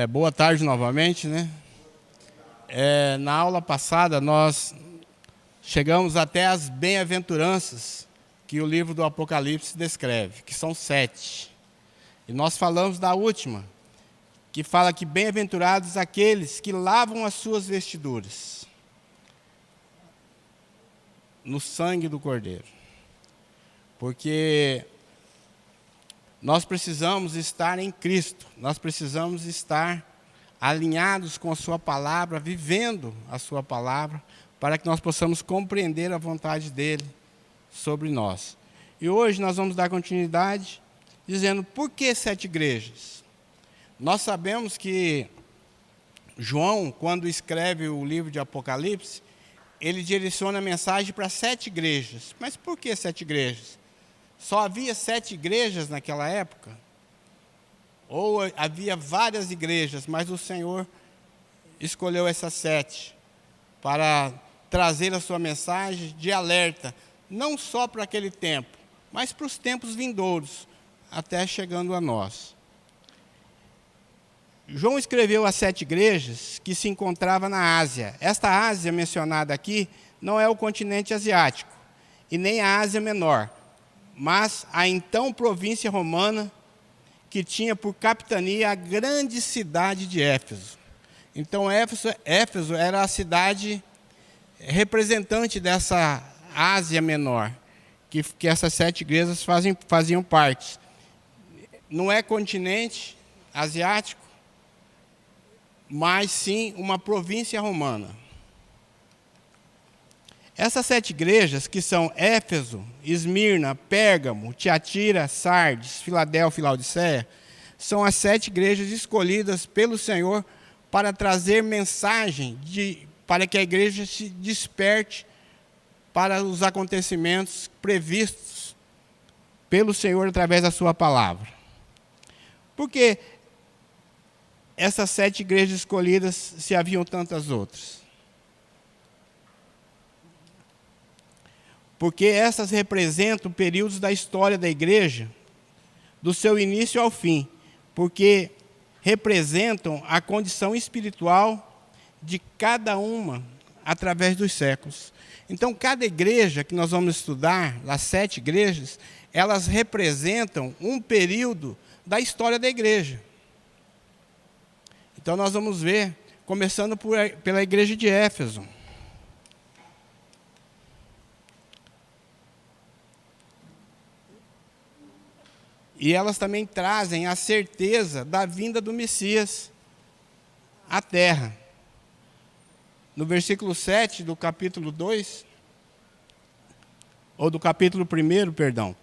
Boa tarde novamente, né? Na aula passada nós chegamos até as bem-aventuranças que o livro do Apocalipse descreve, que são 7. E nós falamos da última, que fala que bem-aventurados aqueles que lavam as suas vestiduras no sangue do Cordeiro. Porque nós precisamos estar em Cristo, nós precisamos estar alinhados com a sua palavra, vivendo a sua palavra, para que nós possamos compreender a vontade dele sobre nós. E hoje nós vamos dar continuidade dizendo por que 7 igrejas. Nós sabemos que João, quando escreve o livro de Apocalipse, ele direciona a mensagem para 7 igrejas. Mas por que 7 igrejas? Só havia 7 igrejas naquela época? Ou havia várias igrejas, mas o Senhor escolheu essas 7 para trazer a sua mensagem de alerta, não só para aquele tempo, mas para os tempos vindouros, até chegando a nós. João escreveu as 7 igrejas que se encontravam na Ásia. Esta Ásia mencionada aqui não é o continente asiático, e nem a Ásia Menor, mas a então província romana, que tinha por capitania a grande cidade de Éfeso. Então, Éfeso era a cidade representante dessa Ásia Menor, que essas 7 igrejas faziam parte. Não é continente asiático, mas sim uma província romana. Essas 7 igrejas, que são Éfeso, Esmirna, Pérgamo, Tiatira, Sardes, Filadélfia e Laodiceia, são as 7 igrejas escolhidas pelo Senhor para trazer mensagem, para que a igreja se desperte para os acontecimentos previstos pelo Senhor através da sua palavra. Por que essas 7 igrejas escolhidas, se haviam tantas outras? Porque essas representam períodos da história da igreja, do seu início ao fim, porque representam a condição espiritual de cada uma através dos séculos. Então, cada igreja que nós vamos estudar, as 7 igrejas, elas representam um período da história da igreja. Então, nós vamos ver, começando pela igreja de Éfeso. E elas também trazem a certeza da vinda do Messias à terra. No versículo 7 do capítulo 2, ou do capítulo 1, perdão,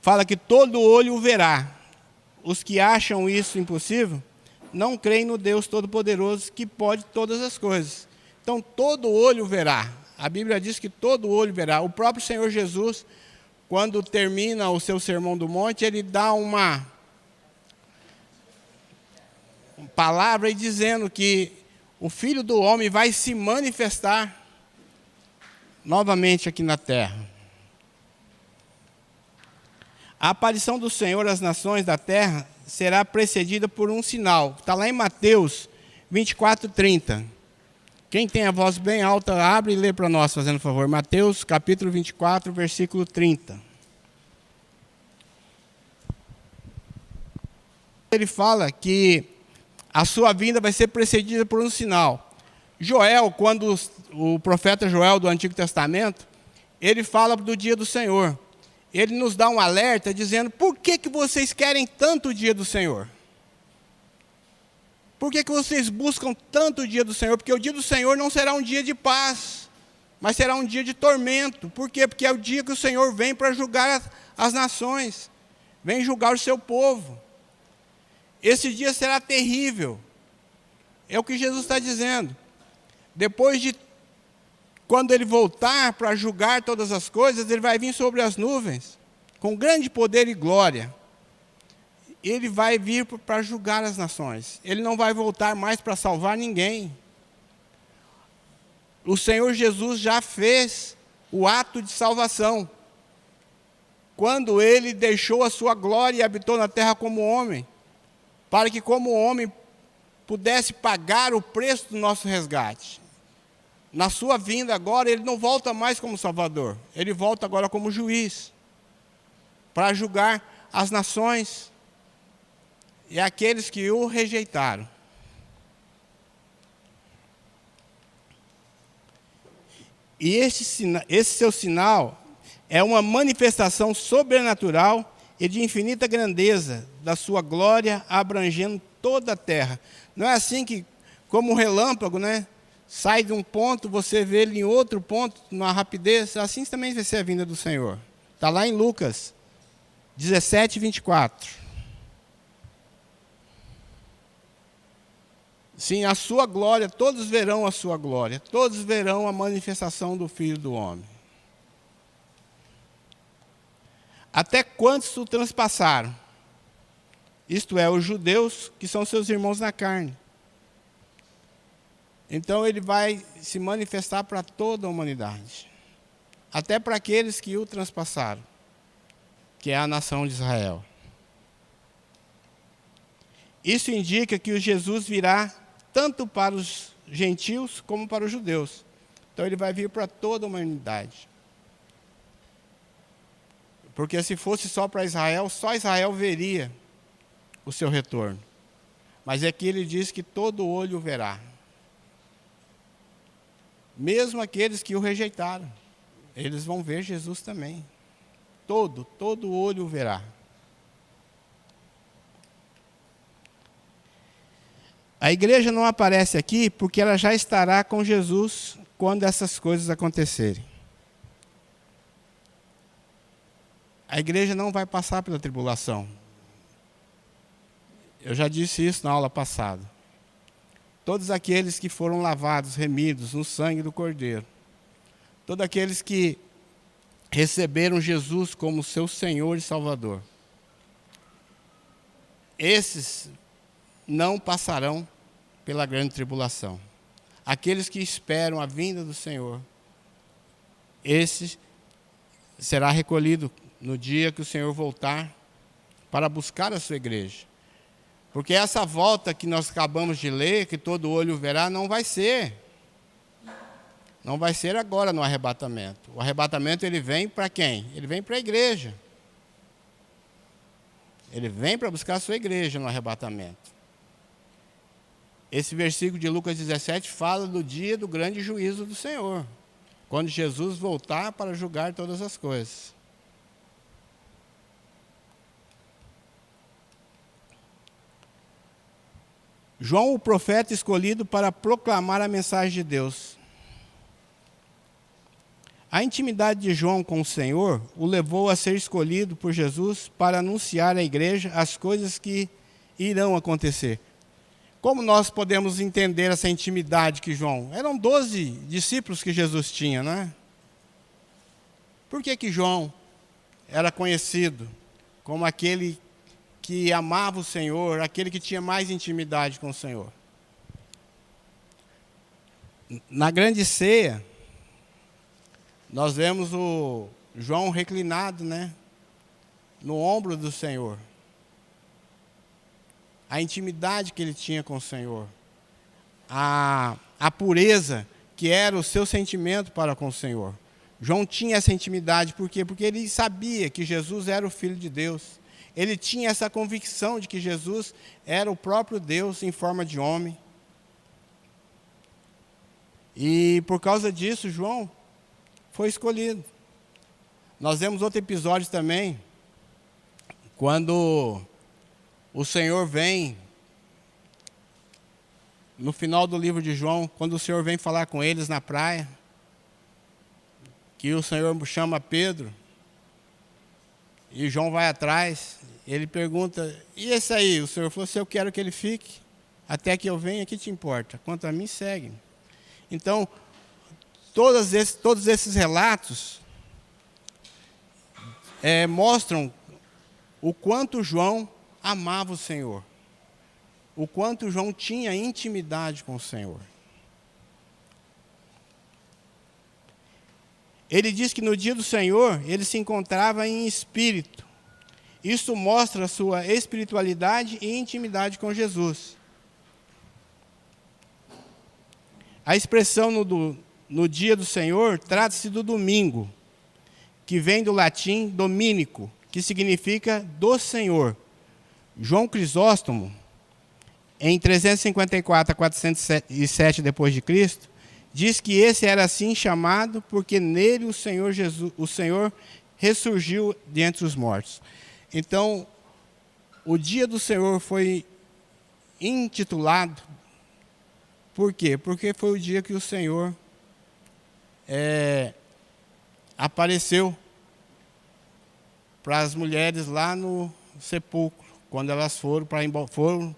fala que todo olho o verá. Os que acham isso impossível, não creem no Deus Todo-Poderoso, que pode todas as coisas. Então, todo olho verá. A Bíblia diz que todo olho verá. O próprio Senhor Jesus, quando termina o seu Sermão do Monte, ele dá uma palavra dizendo que o Filho do Homem vai se manifestar novamente aqui na terra. A aparição do Senhor às nações da terra será precedida por um sinal. Está lá em Mateus 24:30. Quem tem a voz bem alta, abre e lê para nós, fazendo favor. Mateus, capítulo 24, versículo 30. Ele fala que a sua vinda vai ser precedida por um sinal. Joel, quando o profeta Joel do Antigo Testamento, ele fala do dia do Senhor. Ele nos dá um alerta dizendo, por que vocês querem tanto o dia do Senhor? Por que vocês buscam tanto o dia do Senhor? Porque o dia do Senhor não será um dia de paz, mas será um dia de tormento. Por quê? Porque é o dia que o Senhor vem para julgar as nações, vem julgar o seu povo. Esse dia será terrível. É o que Jesus está dizendo. Depois de, quando ele voltar para julgar todas as coisas, ele vai vir sobre as nuvens, com grande poder e glória. Ele vai vir para julgar as nações. Ele não vai voltar mais para salvar ninguém. O Senhor Jesus já fez o ato de salvação, quando ele deixou a sua glória e habitou na terra como homem, para que como homem pudesse pagar o preço do nosso resgate. Na sua vinda agora, ele não volta mais como Salvador, ele volta agora como juiz, para julgar as nações e aqueles que o rejeitaram. E esse seu sinal é uma manifestação sobrenatural e de infinita grandeza da sua glória, abrangendo toda a terra. Não é assim que, como um relâmpago, né? Sai de um ponto, você vê ele em outro ponto, numa rapidez. Assim também vai ser a vinda do Senhor. Está lá em Lucas 17, 24. Sim, a sua glória, todos verão a sua glória. Todos verão a manifestação do Filho do Homem. Até quantos o transpassaram? Isto é, os judeus, que são seus irmãos na carne. Então ele vai se manifestar para toda a humanidade. Até para aqueles que o transpassaram, que é a nação de Israel. Isso indica que o Jesus virá tanto para os gentios como para os judeus. Então ele vai vir para toda a humanidade. Porque se fosse só para Israel, só Israel veria o seu retorno. Mas aqui ele diz que todo olho verá. Mesmo aqueles que o rejeitaram, eles vão ver Jesus também. Todo olho o verá. A igreja não aparece aqui porque ela já estará com Jesus quando essas coisas acontecerem. A igreja não vai passar pela tribulação. Eu já disse isso na aula passada. Todos aqueles que foram lavados, remidos no sangue do Cordeiro, todos aqueles que receberam Jesus como seu Senhor e Salvador, esses não passarão pela grande tribulação. Aqueles que esperam a vinda do Senhor, esse será recolhido no dia que o Senhor voltar para buscar a sua igreja. Porque essa volta que nós acabamos de ler, que todo olho verá, não vai ser. Não vai ser agora no arrebatamento. O arrebatamento ele vem para quem? Ele vem para a igreja. Ele vem para buscar a sua igreja no arrebatamento. Esse versículo de Lucas 17 fala do dia do grande juízo do Senhor, quando Jesus voltar para julgar todas as coisas. João, o profeta escolhido para proclamar a mensagem de Deus. A intimidade de João com o Senhor o levou a ser escolhido por Jesus para anunciar à igreja as coisas que irão acontecer. Como nós podemos entender essa intimidade que João... Eram 12 discípulos que Jesus tinha, não é? Por que João era conhecido como aquele que amava o Senhor, aquele que tinha mais intimidade com o Senhor? Na grande ceia, nós vemos o João reclinado, né, no ombro do Senhor. A intimidade que ele tinha com o Senhor. A pureza que era o seu sentimento para com o Senhor. João tinha essa intimidade, por quê? Porque ele sabia que Jesus era o Filho de Deus. Ele tinha essa convicção de que Jesus era o próprio Deus em forma de homem. E por causa disso, João foi escolhido. Nós vemos outro episódio também, quando o Senhor vem, no final do livro de João, quando o Senhor vem falar com eles na praia, que o Senhor chama Pedro, e João vai atrás, ele pergunta, e esse aí? O Senhor falou, se eu quero que ele fique, até que eu venha, que te importa? Quanto a mim, segue. Então, todos esses relatos mostram o quanto João amava o Senhor, o quanto João tinha intimidade com o Senhor. Ele diz que no dia do Senhor, ele se encontrava em espírito. Isso mostra a sua espiritualidade e intimidade com Jesus. A expressão no dia do Senhor trata-se do domingo, que vem do latim dominico, que significa do Senhor. João Crisóstomo, em 354 a 407 d.C., diz que esse era assim chamado porque nele o Senhor ressurgiu dentre os mortos. Então, o dia do Senhor foi intitulado, por quê? Porque foi o dia que o Senhor apareceu para as mulheres lá no sepulcro, quando elas foram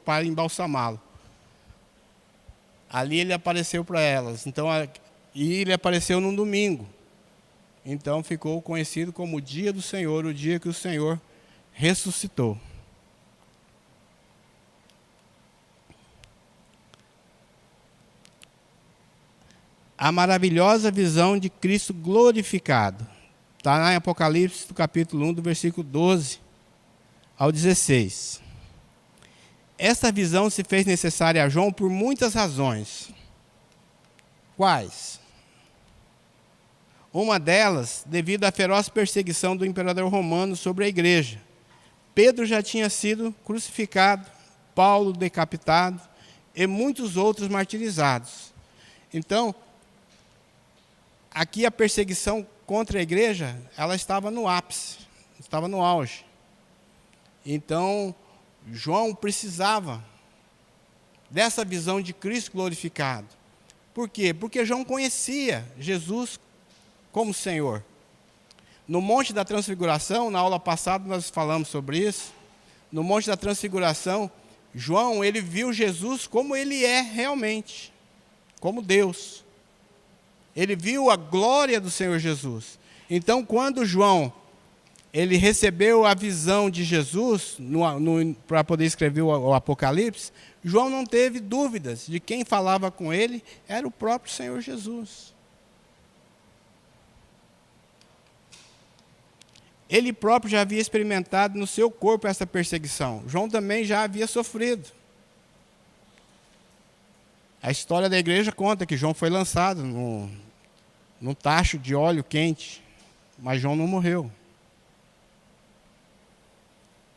para embalsamá-lo. Ali ele apareceu para elas. Então, e ele apareceu num domingo. Então ficou conhecido como o dia do Senhor, o dia que o Senhor ressuscitou. A maravilhosa visão de Cristo glorificado. Está lá em Apocalipse, do capítulo 1, do versículo 12 ao 16. Esta visão se fez necessária a João por muitas razões. Quais? Uma delas, devido à feroz perseguição do imperador romano sobre a igreja. Pedro já tinha sido crucificado, Paulo decapitado e muitos outros martirizados. Então, aqui a perseguição contra a igreja, ela estava no ápice, estava no auge. Então, João precisava dessa visão de Cristo glorificado. Por quê? Porque João conhecia Jesus como Senhor. No Monte da Transfiguração, na aula passada nós falamos sobre isso, no Monte da Transfiguração, João, ele viu Jesus como ele é realmente, como Deus. Ele viu a glória do Senhor Jesus. Então, quando João ele recebeu a visão de Jesus para poder escrever o Apocalipse, João não teve dúvidas de quem falava com ele era o próprio Senhor Jesus. Ele próprio já havia experimentado no seu corpo essa perseguição. João também já havia sofrido. A história da igreja conta que João foi lançado num tacho de óleo quente, mas João não morreu.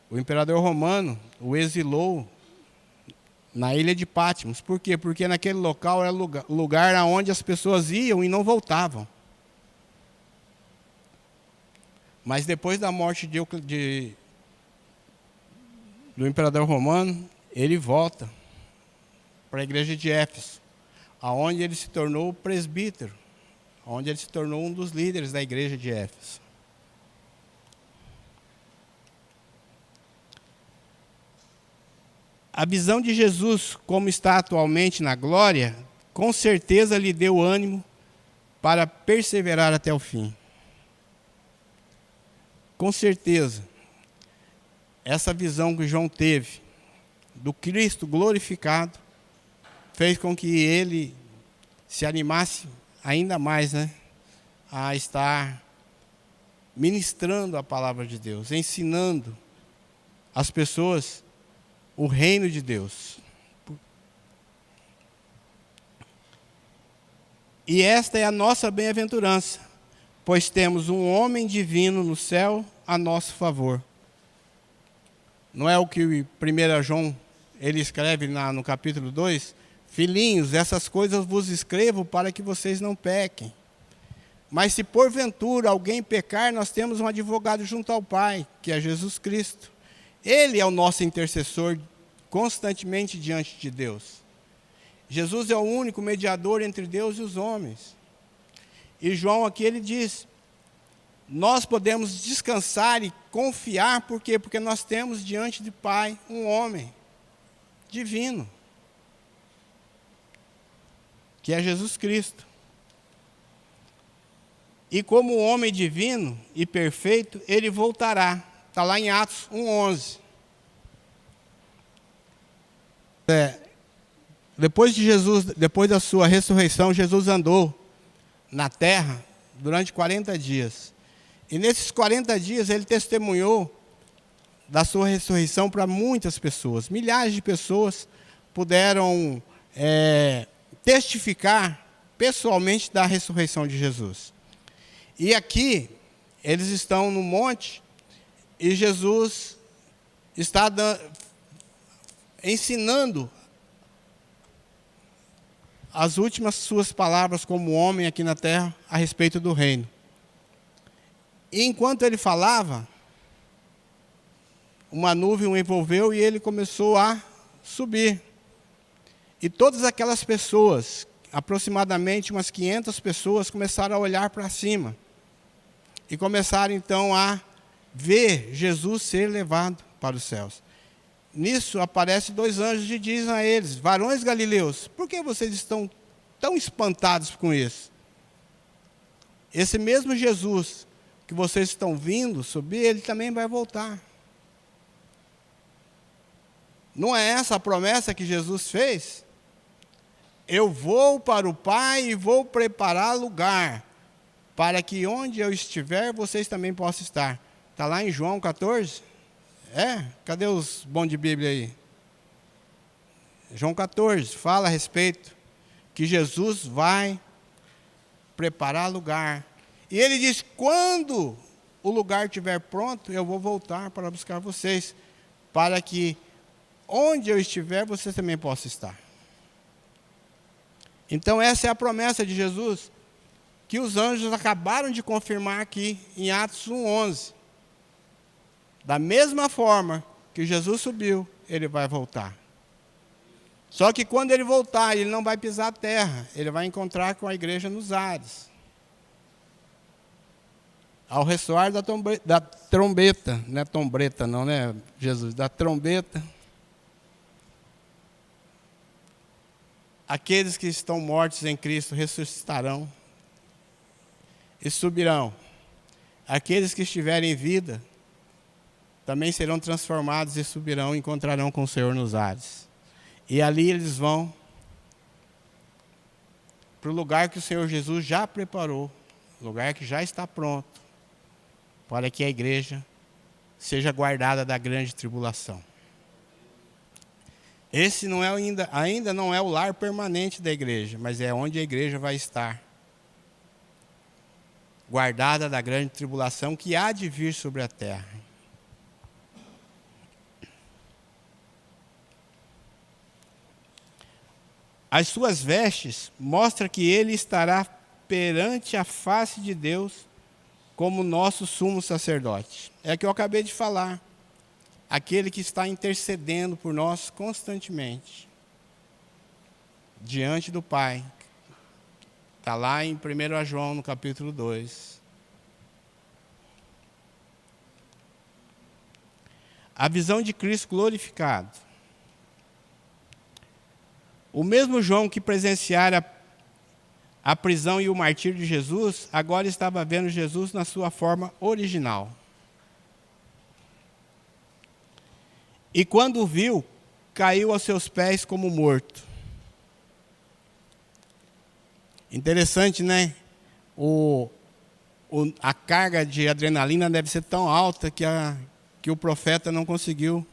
O imperador romano o exilou na ilha de Patmos. Por quê? Porque naquele local era o lugar onde as pessoas iam e não voltavam. Mas depois da morte do imperador romano, ele volta para a igreja de Éfeso, aonde ele se tornou presbítero, onde ele se tornou um dos líderes da igreja de Éfeso. A visão de Jesus, como está atualmente na glória, com certeza lhe deu ânimo para perseverar até o fim. Com certeza, essa visão que João teve do Cristo glorificado fez com que ele se animasse ainda mais, a estar ministrando a palavra de Deus, ensinando as pessoas o reino de Deus. E esta é a nossa bem-aventurança, pois temos um homem divino no céu a nosso favor. Não é o que 1 João ele escreve no capítulo 2? Filhinhos, essas coisas vos escrevo para que vocês não pequem. Mas se porventura alguém pecar, nós temos um advogado junto ao Pai, que é Jesus Cristo. Ele é o nosso intercessor constantemente diante de Deus. Jesus é o único mediador entre Deus e os homens. E João aqui ele diz, nós podemos descansar e confiar, por quê? Porque nós temos diante do Pai um homem divino, que é Jesus Cristo. E como homem divino e perfeito, ele voltará. Está lá em Atos 1:11. Depois da sua ressurreição, Jesus andou na terra durante 40 dias. E nesses 40 dias ele testemunhou da sua ressurreição para muitas pessoas. Milhares de pessoas puderam testificar pessoalmente da ressurreição de Jesus. E aqui, eles estão no monte e Jesus está ensinando as últimas suas palavras como homem aqui na terra a respeito do reino. E enquanto ele falava, uma nuvem o envolveu e ele começou a subir. E todas aquelas pessoas, aproximadamente umas 500 pessoas, começaram a olhar para cima. E começaram então a ver Jesus ser levado para os céus. Nisso aparecem 2 anjos e dizem a eles: varões galileus, por que vocês estão tão espantados com isso? Esse mesmo Jesus que vocês estão vindo subir, ele também vai voltar. Não é essa a promessa que Jesus fez? Eu vou para o Pai e vou preparar lugar, para que onde eu estiver, vocês também possam estar. Está lá em João 14? Cadê os bons de Bíblia aí? João 14 fala a respeito que Jesus vai preparar lugar. E ele diz: quando o lugar estiver pronto, eu vou voltar para buscar vocês, para que onde eu estiver, vocês também possam estar. Então essa é a promessa de Jesus, que os anjos acabaram de confirmar aqui em Atos 1:11. Da mesma forma que Jesus subiu, ele vai voltar. Só que quando ele voltar, ele não vai pisar a terra, ele vai encontrar com a igreja nos ares. Ao ressoar da trombeta, não é trombeta não, né, Jesus? Da trombeta, aqueles que estão mortos em Cristo ressuscitarão e subirão. Aqueles que estiverem em vida também serão transformados e subirão e encontrarão com o Senhor nos ares. E ali eles vão para o lugar que o Senhor Jesus já preparou, lugar que já está pronto, para que a igreja seja guardada da grande tribulação. Esse não é ainda não é o lar permanente da igreja, mas é onde a igreja vai estar, guardada da grande tribulação que há de vir sobre a terra. As suas vestes mostram que ele estará perante a face de Deus como nosso sumo sacerdote. É o que eu acabei de falar. Aquele que está intercedendo por nós constantemente diante do Pai. Está lá em 1 João, no capítulo 2. A visão de Cristo glorificado. O mesmo João que presenciara a prisão e o martírio de Jesus, agora estava vendo Jesus na sua forma original. E quando o viu, caiu aos seus pés como morto. Interessante, né? A carga de adrenalina deve ser tão alta que o profeta não conseguiu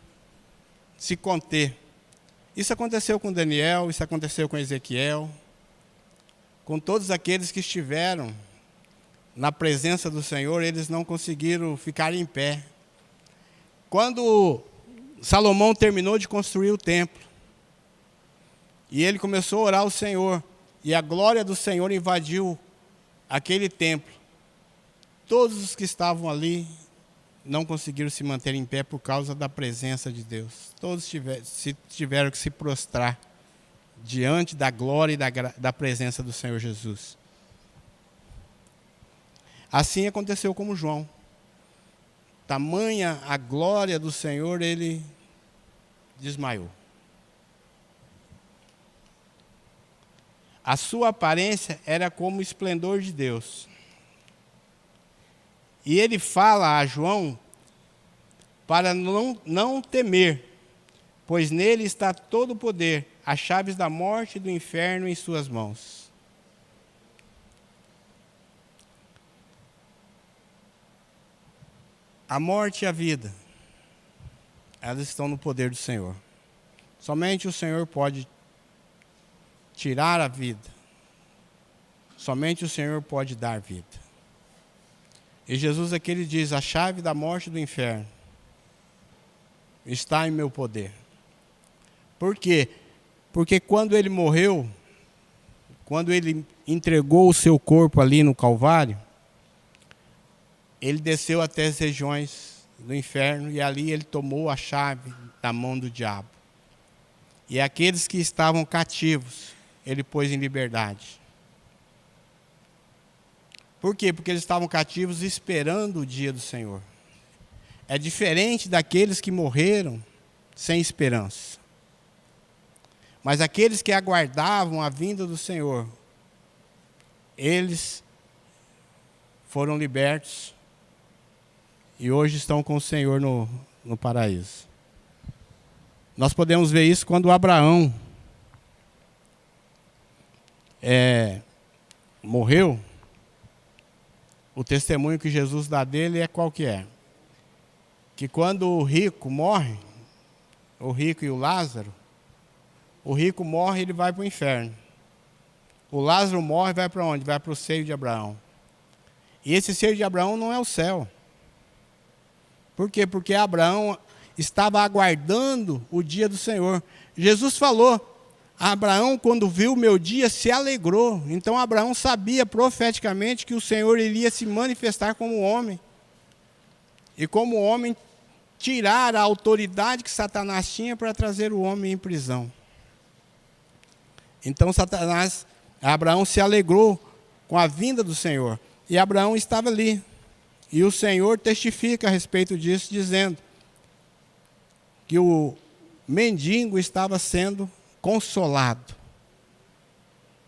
se conter. Isso aconteceu com Daniel, isso aconteceu com Ezequiel, com todos aqueles que estiveram na presença do Senhor, eles não conseguiram ficar em pé. Quando Salomão terminou de construir o templo, e ele começou a orar ao Senhor, e a glória do Senhor invadiu aquele templo, todos os que estavam ali não conseguiram se manter em pé por causa da presença de Deus. Todos tiveram que se prostrar diante da glória e da presença do Senhor Jesus. Assim aconteceu com João. Tamanha a glória do Senhor, ele desmaiou. A sua aparência era como o esplendor de Deus. E ele fala a João para não temer, pois nele está todo o poder, as chaves da morte e do inferno em suas mãos. A morte e a vida, elas estão no poder do Senhor. Somente o Senhor pode tirar a vida. Somente o Senhor pode dar vida. E Jesus aqui ele diz: a chave da morte e do inferno está em meu poder. Por quê? Porque quando ele morreu, quando ele entregou o seu corpo ali no Calvário, ele desceu até as regiões do inferno e ali ele tomou a chave da mão do diabo. E aqueles que estavam cativos, ele pôs em liberdade. Por quê? Porque eles estavam cativos esperando o dia do Senhor. É diferente daqueles que morreram sem esperança. Mas aqueles que aguardavam a vinda do Senhor, eles foram libertos e hoje estão com o Senhor no paraíso. Nós podemos ver isso quando Abraão morreu. O testemunho que Jesus dá dele é qual que é? Que quando o rico morre, o rico e o Lázaro, o rico morre e ele vai para o inferno. O Lázaro morre e vai para onde? Vai para o seio de Abraão. E esse seio de Abraão não é o céu. Por quê? Porque Abraão estava aguardando o dia do Senhor. Jesus falou: Abraão, quando viu o meu dia, se alegrou. Então Abraão sabia profeticamente que o Senhor iria se manifestar como homem. E como homem, tirar a autoridade que Satanás tinha para trazer o homem em prisão. Então Abraão se alegrou com a vinda do Senhor. E Abraão estava ali. E o Senhor testifica a respeito disso, dizendo que o mendigo estava sendo consolado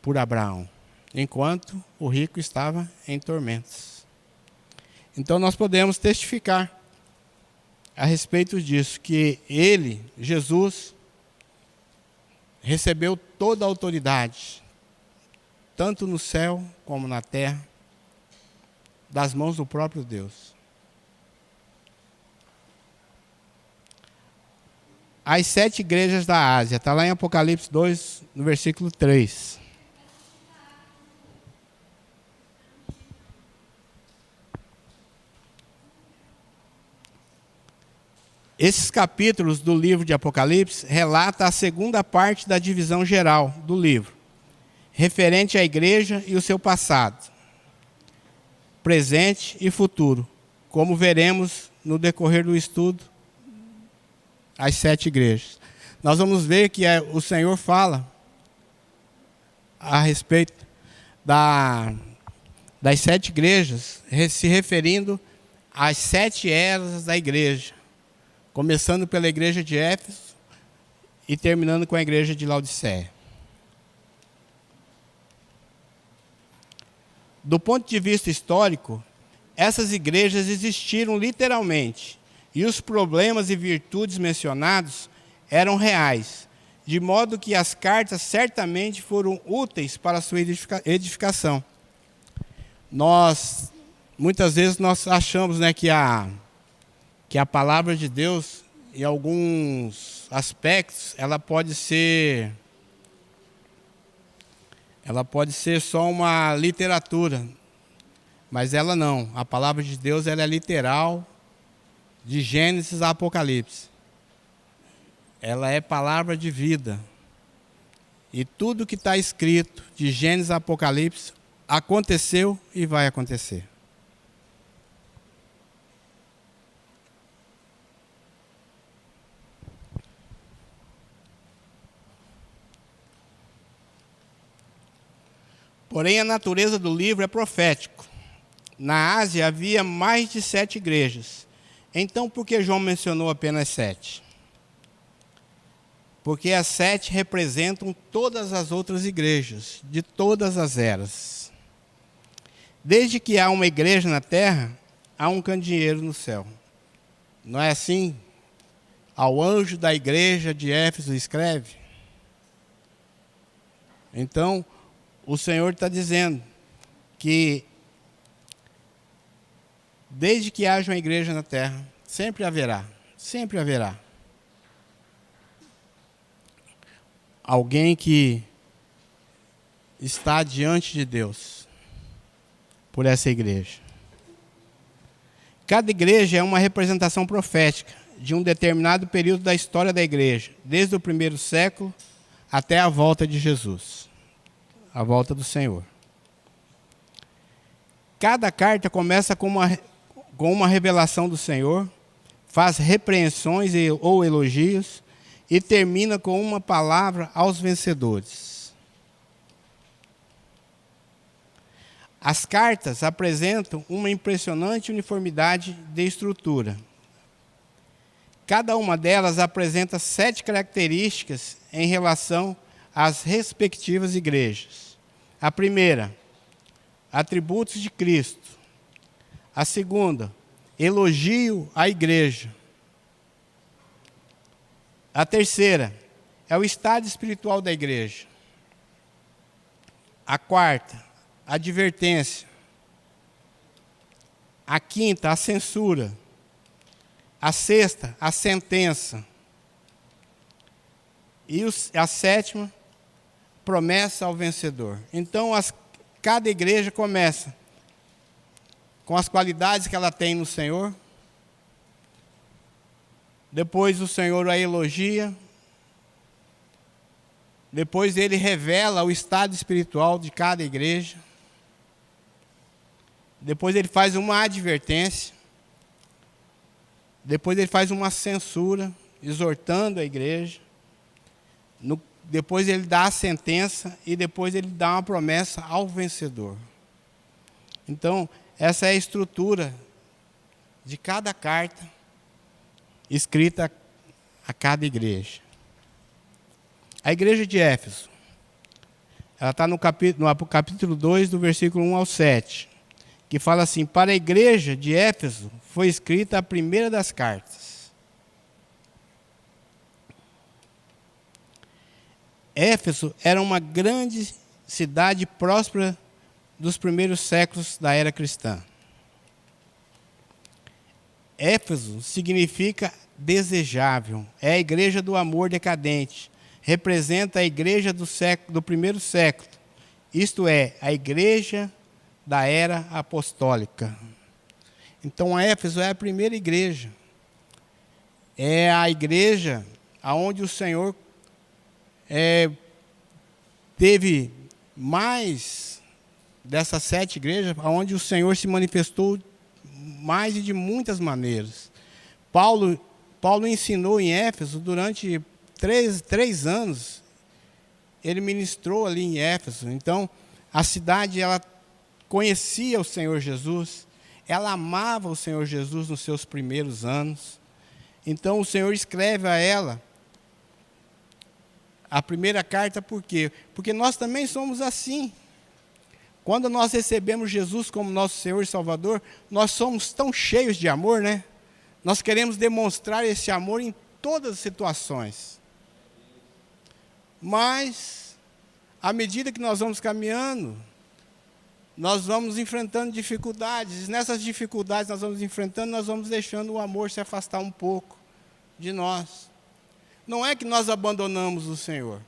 por Abraão, enquanto o rico estava em tormentos. Então nós podemos testificar a respeito disso, que ele, Jesus, recebeu toda a autoridade, tanto no céu como na terra, das mãos do próprio Deus. As 7 igrejas da Ásia, está lá em Apocalipse 2, no versículo 3. Esses capítulos do livro de Apocalipse relatam a segunda parte da divisão geral do livro, referente à igreja e o seu passado, presente e futuro, como veremos no decorrer do estudo, as 7 igrejas. Nós vamos ver que o Senhor fala a respeito das 7 igrejas, se referindo às 7 eras da igreja, começando pela igreja de Éfeso e terminando com a igreja de Laodiceia. Do ponto de vista histórico, essas igrejas existiram literalmente, e os problemas e virtudes mencionados eram reais, de modo que as cartas certamente foram úteis para a sua edificação. Muitas vezes nós achamos, que a palavra de Deus, em alguns aspectos, ela pode ser só uma literatura, mas ela não. A palavra de Deus ela é literal, de Gênesis a Apocalipse. Ela é palavra de vida. E tudo que está escrito de Gênesis a Apocalipse aconteceu e vai acontecer. Porém, a natureza do livro é profético. Na Ásia havia mais de 7 igrejas. Então, por que João mencionou apenas 7? Porque as 7 representam todas as outras igrejas, de todas as eras. Desde que há uma igreja na terra, há um candeeiro no céu. Não é assim? Ao anjo da igreja de Éfeso escreve. Então, o Senhor está dizendo que desde que haja uma igreja na terra, sempre haverá alguém que está diante de Deus por essa igreja. Cada igreja é uma representação profética de um determinado período da história da igreja, desde o primeiro século até a volta de Jesus, a volta do Senhor. Cada carta começa com uma revelação do Senhor, faz repreensões ou elogios e termina com uma palavra aos vencedores. As cartas apresentam uma impressionante uniformidade de estrutura. Cada uma delas apresenta 7 características em relação às respectivas igrejas. A primeira, atributos de Cristo. A segunda, elogio à igreja. A terceira, é o estado espiritual da igreja. A quarta, advertência. A quinta, a censura. A sexta, a sentença. E a sétima, promessa ao vencedor. Então, cada igreja começa com as qualidades que ela tem no Senhor. Depois o Senhor a elogia. Depois ele revela o estado espiritual de cada igreja. Depois ele faz uma advertência. Depois ele faz uma censura, exortando a igreja. Depois ele dá a sentença e depois ele dá uma promessa ao vencedor. Então, essa é a estrutura de cada carta escrita a cada igreja. A igreja de Éfeso, ela está no capítulo 2, do versículo 1 ao 7, que fala assim: para a igreja de Éfeso foi escrita a primeira das cartas. Éfeso era uma grande cidade próspera dos primeiros séculos da era cristã. Éfeso significa desejável, é a igreja do amor decadente, representa a igreja do primeiro século, isto é, a igreja da era apostólica. Então, Éfeso é a primeira igreja, é a igreja onde o Senhor teve mais dessas 7 igrejas, onde o Senhor se manifestou mais e de muitas maneiras. Paulo ensinou em Éfeso durante 3 anos. Ele ministrou ali em Éfeso. Então, a cidade, ela conhecia o Senhor Jesus, ela amava o Senhor Jesus nos seus primeiros anos. Então, o Senhor escreve a ela a primeira carta. Por quê? Porque nós também somos assim. Quando nós recebemos Jesus como nosso Senhor e Salvador, nós somos tão cheios de amor, né? Nós queremos demonstrar esse amor em todas as situações. Mas, à medida que nós vamos caminhando, nós vamos enfrentando dificuldades. Nessas dificuldades nós vamos enfrentando, nós vamos deixando o amor se afastar um pouco de nós. Não é que nós abandonamos o Senhor,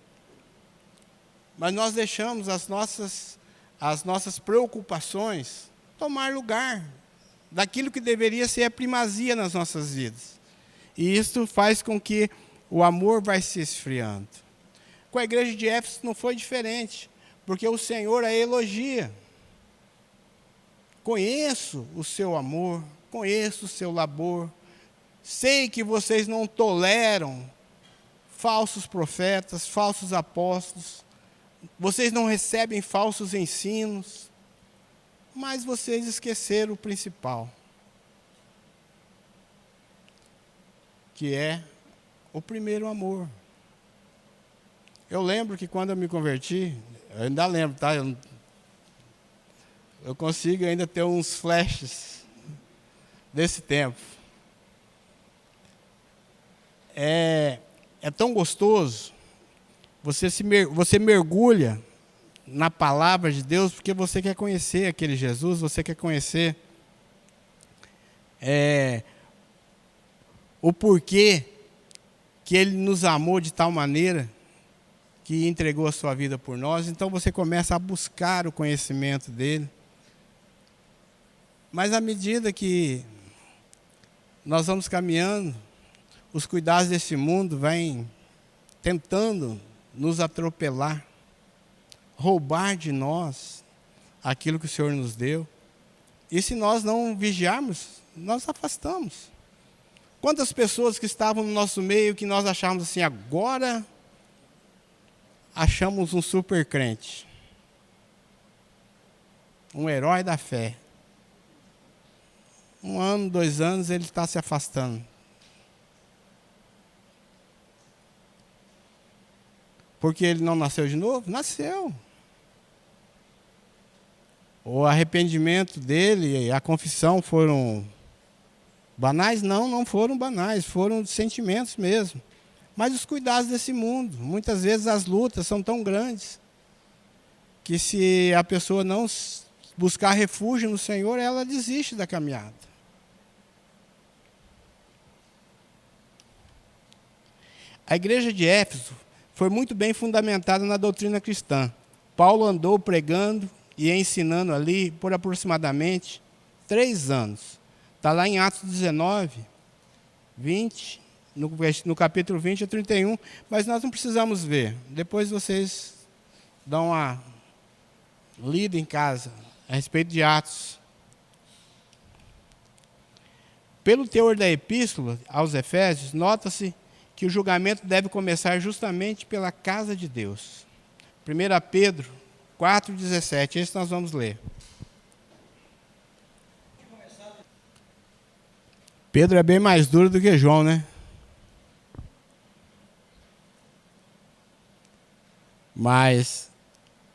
mas nós deixamos as nossas preocupações tomar lugar daquilo que deveria ser a primazia nas nossas vidas. E isso faz com que o amor vai se esfriando. Com a igreja de Éfeso não foi diferente, porque o Senhor a elogia. Conheço o seu amor, conheço o seu labor, sei que vocês não toleram falsos profetas, falsos apóstolos, vocês não recebem falsos ensinos, mas vocês esqueceram o principal, que é o primeiro amor. Eu lembro que quando eu me converti, eu ainda lembro, tá? Eu consigo ainda ter uns flashes desse tempo. É tão gostoso, você mergulha na palavra de Deus, porque você quer conhecer aquele Jesus, você quer conhecer o porquê que Ele nos amou de tal maneira que entregou a sua vida por nós, então você começa a buscar o conhecimento dele. Mas à medida que nós vamos caminhando, os cuidados desse mundo vêm tentando nos atropelar, roubar de nós aquilo que o Senhor nos deu. E se nós não vigiarmos, nós afastamos. Quantas pessoas que estavam no nosso meio que nós achávamos assim, agora achamos um super crente, um herói da fé. 1 ano, 2 anos, ele está se afastando. Porque ele não nasceu de novo? Nasceu. O arrependimento dele e a confissão foram banais? Não, não foram banais, foram sentimentos mesmo. Mas os cuidados desse mundo, muitas vezes as lutas são tão grandes, que se a pessoa não buscar refúgio no Senhor, ela desiste da caminhada. A igreja de Éfeso foi muito bem fundamentada na doutrina cristã. Paulo andou pregando e ensinando ali por aproximadamente 3 anos. Está lá em Atos 19, 20, no capítulo 20 a 31, mas nós não precisamos ver. Depois vocês dão uma lida em casa a respeito de Atos. Pelo teor da epístola aos Efésios, nota-se que o julgamento deve começar justamente pela casa de Deus. 1 Pedro 4,17, esse nós vamos ler. Pedro é bem mais duro do que João, né? Mas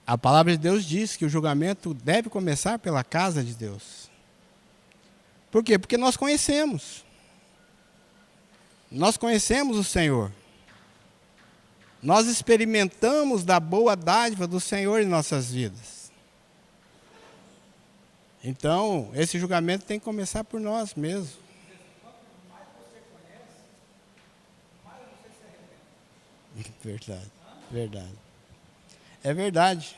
a palavra de Deus diz que o julgamento deve começar pela casa de Deus. Por quê? Porque nós conhecemos. Nós conhecemos o Senhor. Nós experimentamos da boa dádiva do Senhor em nossas vidas. Então, esse julgamento tem que começar por nós mesmos. Verdade, verdade. É verdade.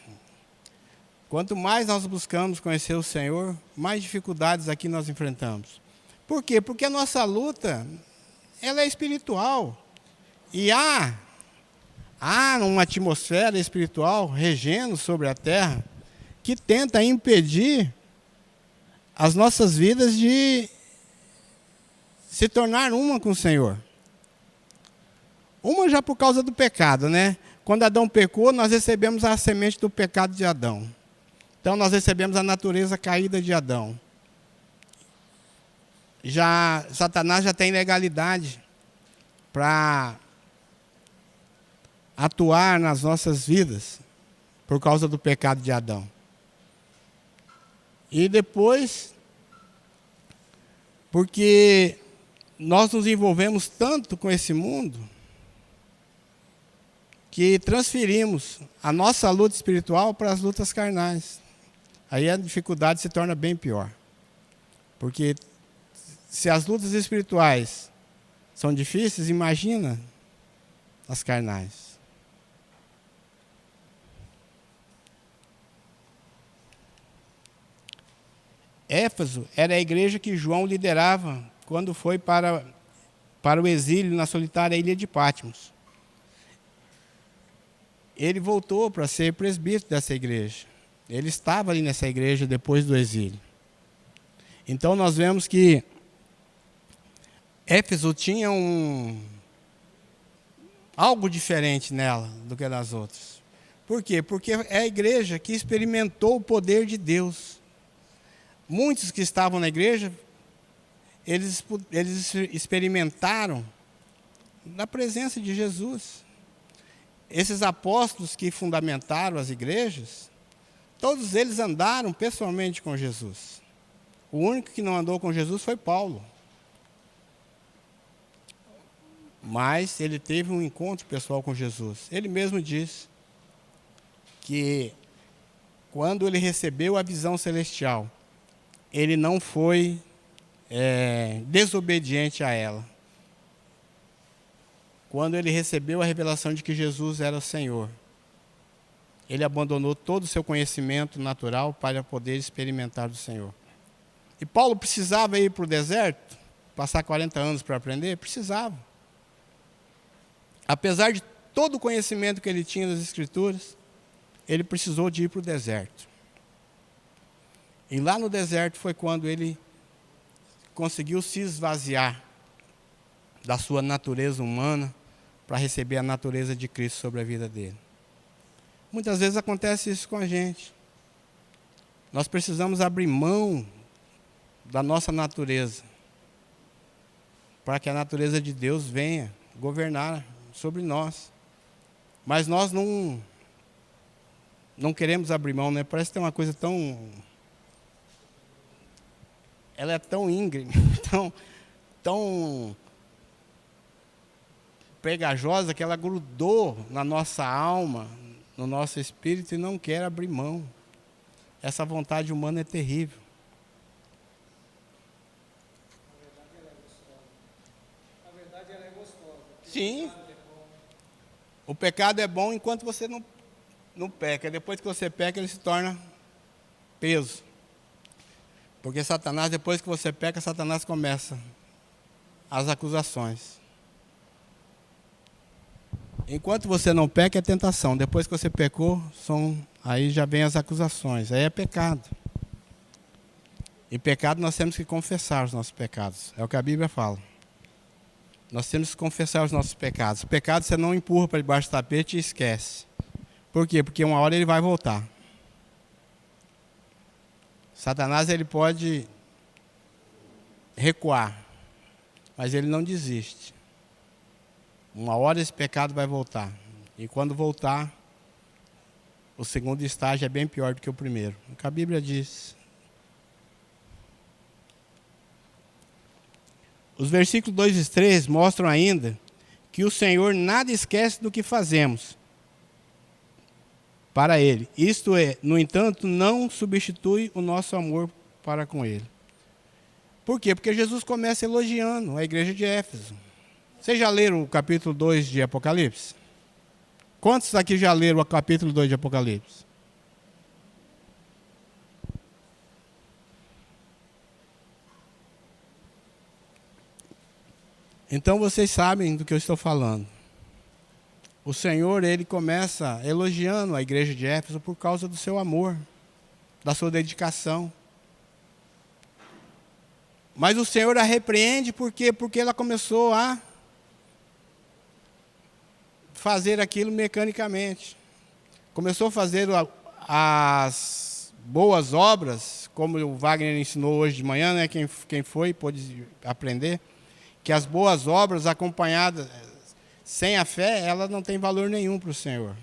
Quanto mais nós buscamos conhecer o Senhor, mais dificuldades aqui nós enfrentamos. Por quê? Porque a nossa luta, ela é espiritual. E há uma atmosfera espiritual regendo sobre a terra que tenta impedir as nossas vidas de se tornar uma com o Senhor. Uma já por causa do pecado, né? Quando Adão pecou, nós recebemos a semente do pecado de Adão. Então nós recebemos a natureza caída de Adão. Satanás já tem legalidade para atuar nas nossas vidas por causa do pecado de Adão. E depois, porque nós nos envolvemos tanto com esse mundo, que transferimos a nossa luta espiritual para as lutas carnais. Aí a dificuldade se torna bem pior. Porque se as lutas espirituais são difíceis, imagina as carnais. Éfeso era a igreja que João liderava quando foi para o exílio na solitária ilha de Patmos. Ele voltou para ser presbítero dessa igreja. Ele estava ali nessa igreja depois do exílio. Então nós vemos que Éfeso tinha algo diferente nela do que nas outras. Por quê? Porque é a igreja que experimentou o poder de Deus. Muitos que estavam na igreja, eles experimentaram da presença de Jesus. Esses apóstolos que fundamentaram as igrejas, todos eles andaram pessoalmente com Jesus. O único que não andou com Jesus foi Paulo. Mas ele teve um encontro pessoal com Jesus. Ele mesmo diz que quando ele recebeu a visão celestial, ele não foi desobediente a ela. Quando ele recebeu a revelação de que Jesus era o Senhor, ele abandonou todo o seu conhecimento natural para poder experimentar do Senhor. E Paulo precisava ir para o deserto, passar 40 anos para aprender? Precisava. Apesar de todo o conhecimento que ele tinha das Escrituras, ele precisou de ir para o deserto. E lá no deserto foi quando ele conseguiu se esvaziar da sua natureza humana para receber a natureza de Cristo sobre a vida dele. Muitas vezes acontece isso com a gente. Nós precisamos abrir mão da nossa natureza para que a natureza de Deus venha governar sobre nós. Mas nós não queremos abrir mão, né? Parece que tem uma coisa tão... Ela é tão íngreme, tão pegajosa, que ela grudou na nossa alma, no nosso espírito, e não quer abrir mão. Essa vontade humana é terrível. Na verdade, ela é gostosa. Sim. O pecado é bom enquanto você não peca. Depois que você peca, ele se torna peso. Porque Satanás, depois que você peca, Satanás começa as acusações. Enquanto você não peca, é tentação. Depois que você pecou, aí já vem as acusações. Aí é pecado. E pecado nós temos que confessar os nossos pecados. É o que a Bíblia fala. Nós temos que confessar os nossos pecados. Pecado você não empurra para debaixo do tapete e esquece. Por quê? Porque uma hora ele vai voltar. Satanás ele pode recuar, mas ele não desiste. Uma hora esse pecado vai voltar. E quando voltar, o segundo estágio é bem pior do que o primeiro. O que a Bíblia diz. Os versículos 2 e 3 mostram ainda que o Senhor nada esquece do que fazemos para Ele. Isto é, no entanto, não substitui o nosso amor para com Ele. Por quê? Porque Jesus começa elogiando a igreja de Éfeso. Vocês já leram o capítulo 2 de Apocalipse? Quantos aqui já leram o capítulo 2 de Apocalipse? Então vocês sabem do que eu estou falando. O Senhor, ele começa elogiando a igreja de Éfeso por causa do seu amor, da sua dedicação. Mas o Senhor a repreende por quê? Porque ela começou a fazer aquilo mecanicamente. Começou a fazer as boas obras, como o Wagner ensinou hoje de manhã, né? Quem foi pôde aprender, que as boas obras acompanhadas, sem a fé, ela não tem valor nenhum para o Senhor.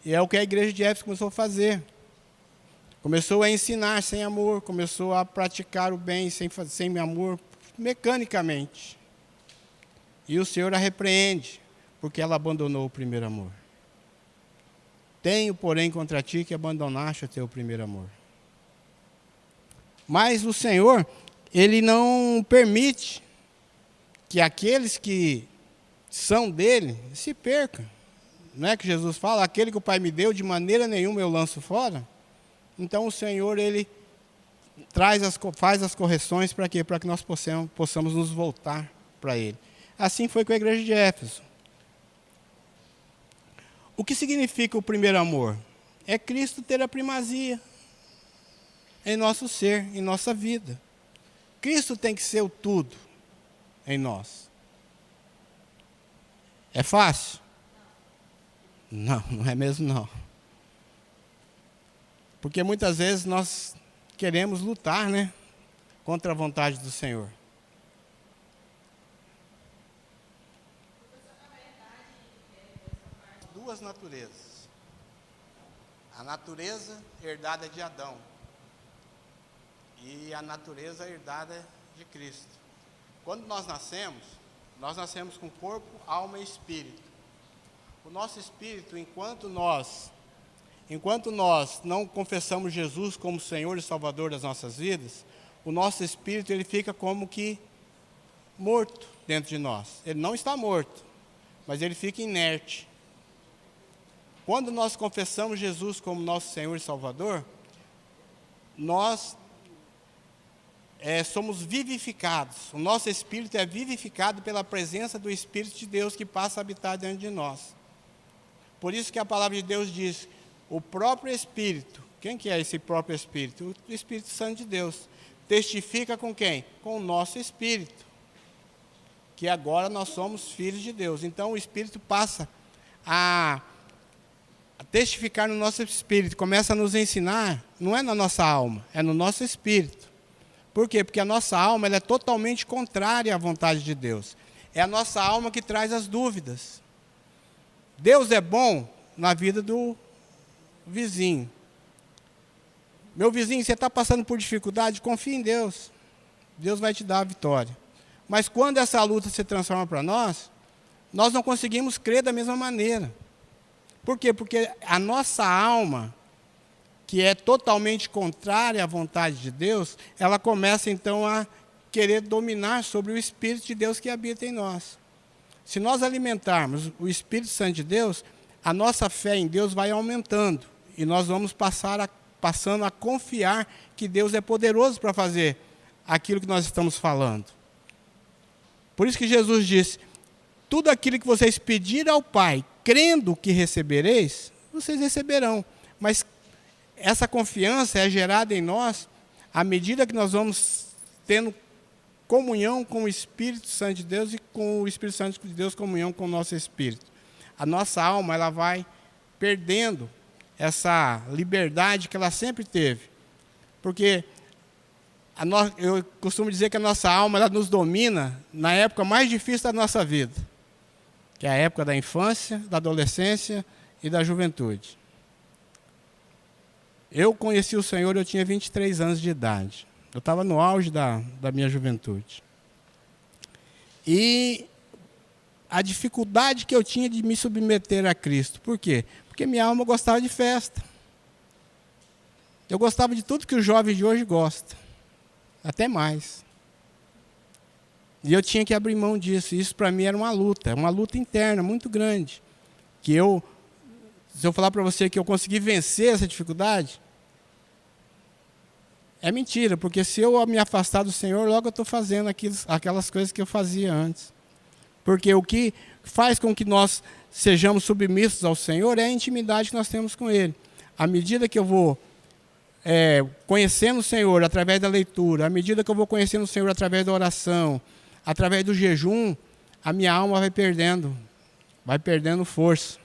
E é o que a igreja de Éfeso começou a fazer. Começou a ensinar sem amor, começou a praticar o bem sem amor, mecanicamente. E o Senhor a repreende, porque ela abandonou o primeiro amor. Tenho, porém, contra ti que abandonaste o teu primeiro amor. Mas o Senhor, ele não permite que aqueles que são dele se percam. Não é que Jesus fala, aquele que o Pai me deu, de maneira nenhuma eu lanço fora? Então o Senhor, ele faz as correções para quê? Para que nós possamos nos voltar para ele. Assim foi com a igreja de Éfeso. O que significa o primeiro amor? É Cristo ter a primazia em nosso ser, em nossa vida. Cristo tem que ser o tudo em nós. É fácil? Não, não é mesmo não. Porque muitas vezes nós queremos lutar, né, contra a vontade do Senhor. Duas naturezas. A natureza herdada de Adão e a natureza herdada de Cristo. Quando nós nascemos com corpo, alma e espírito. O nosso espírito, enquanto nós não confessamos Jesus como Senhor e Salvador das nossas vidas, o nosso espírito ele fica como que morto dentro de nós. Ele não está morto, mas ele fica inerte. Quando nós confessamos Jesus como nosso Senhor e Salvador, nós somos vivificados. O nosso espírito é vivificado pela presença do Espírito de Deus que passa a habitar dentro de nós. Por isso que a palavra de Deus diz, o próprio Espírito, quem que é esse próprio Espírito? O Espírito Santo de Deus. Testifica com quem? Com o nosso espírito. Que agora nós somos filhos de Deus. Então o Espírito passa a testificar no nosso espírito, começa a nos ensinar, não é na nossa alma, é no nosso espírito. Por quê? Porque a nossa alma ela é totalmente contrária à vontade de Deus. É a nossa alma que traz as dúvidas. Deus é bom na vida do vizinho. Meu vizinho, você está passando por dificuldade? Confie em Deus. Deus vai te dar a vitória. Mas quando essa luta se transforma para nós não conseguimos crer da mesma maneira. Por quê? Porque a nossa alma, que é totalmente contrária à vontade de Deus, ela começa então a querer dominar sobre o Espírito de Deus que habita em nós. Se nós alimentarmos o Espírito Santo de Deus, a nossa fé em Deus vai aumentando. E nós vamos passando a confiar que Deus é poderoso para fazer aquilo que nós estamos falando. Por isso que Jesus disse, tudo aquilo que vocês pedirem ao Pai, crendo que recebereis, vocês receberão. Mas essa confiança é gerada em nós à medida que nós vamos tendo comunhão com o Espírito Santo de Deus e com o Espírito Santo de Deus comunhão com o nosso espírito. A nossa alma ela vai perdendo essa liberdade que ela sempre teve. Porque eu costumo dizer que a nossa alma ela nos domina na época mais difícil da nossa vida, que é a época da infância, da adolescência e da juventude. Eu conheci o Senhor, eu tinha 23 anos de idade. Eu estava no auge da minha juventude. E a dificuldade que eu tinha de me submeter a Cristo. Por quê? Porque minha alma gostava de festa. Eu gostava de tudo que os jovens de hoje gostam. Até mais. E eu tinha que abrir mão disso. Isso para mim era uma luta interna muito grande. Se eu falar para você que eu consegui vencer essa dificuldade, é mentira, porque se eu me afastar do Senhor, logo eu estou fazendo aquelas coisas que eu fazia antes. Porque o que faz com que nós sejamos submissos ao Senhor é a intimidade que nós temos com Ele. À medida que eu vou conhecendo o Senhor através da leitura, à medida que eu vou conhecendo o Senhor através da oração, através do jejum, a minha alma vai perdendo força.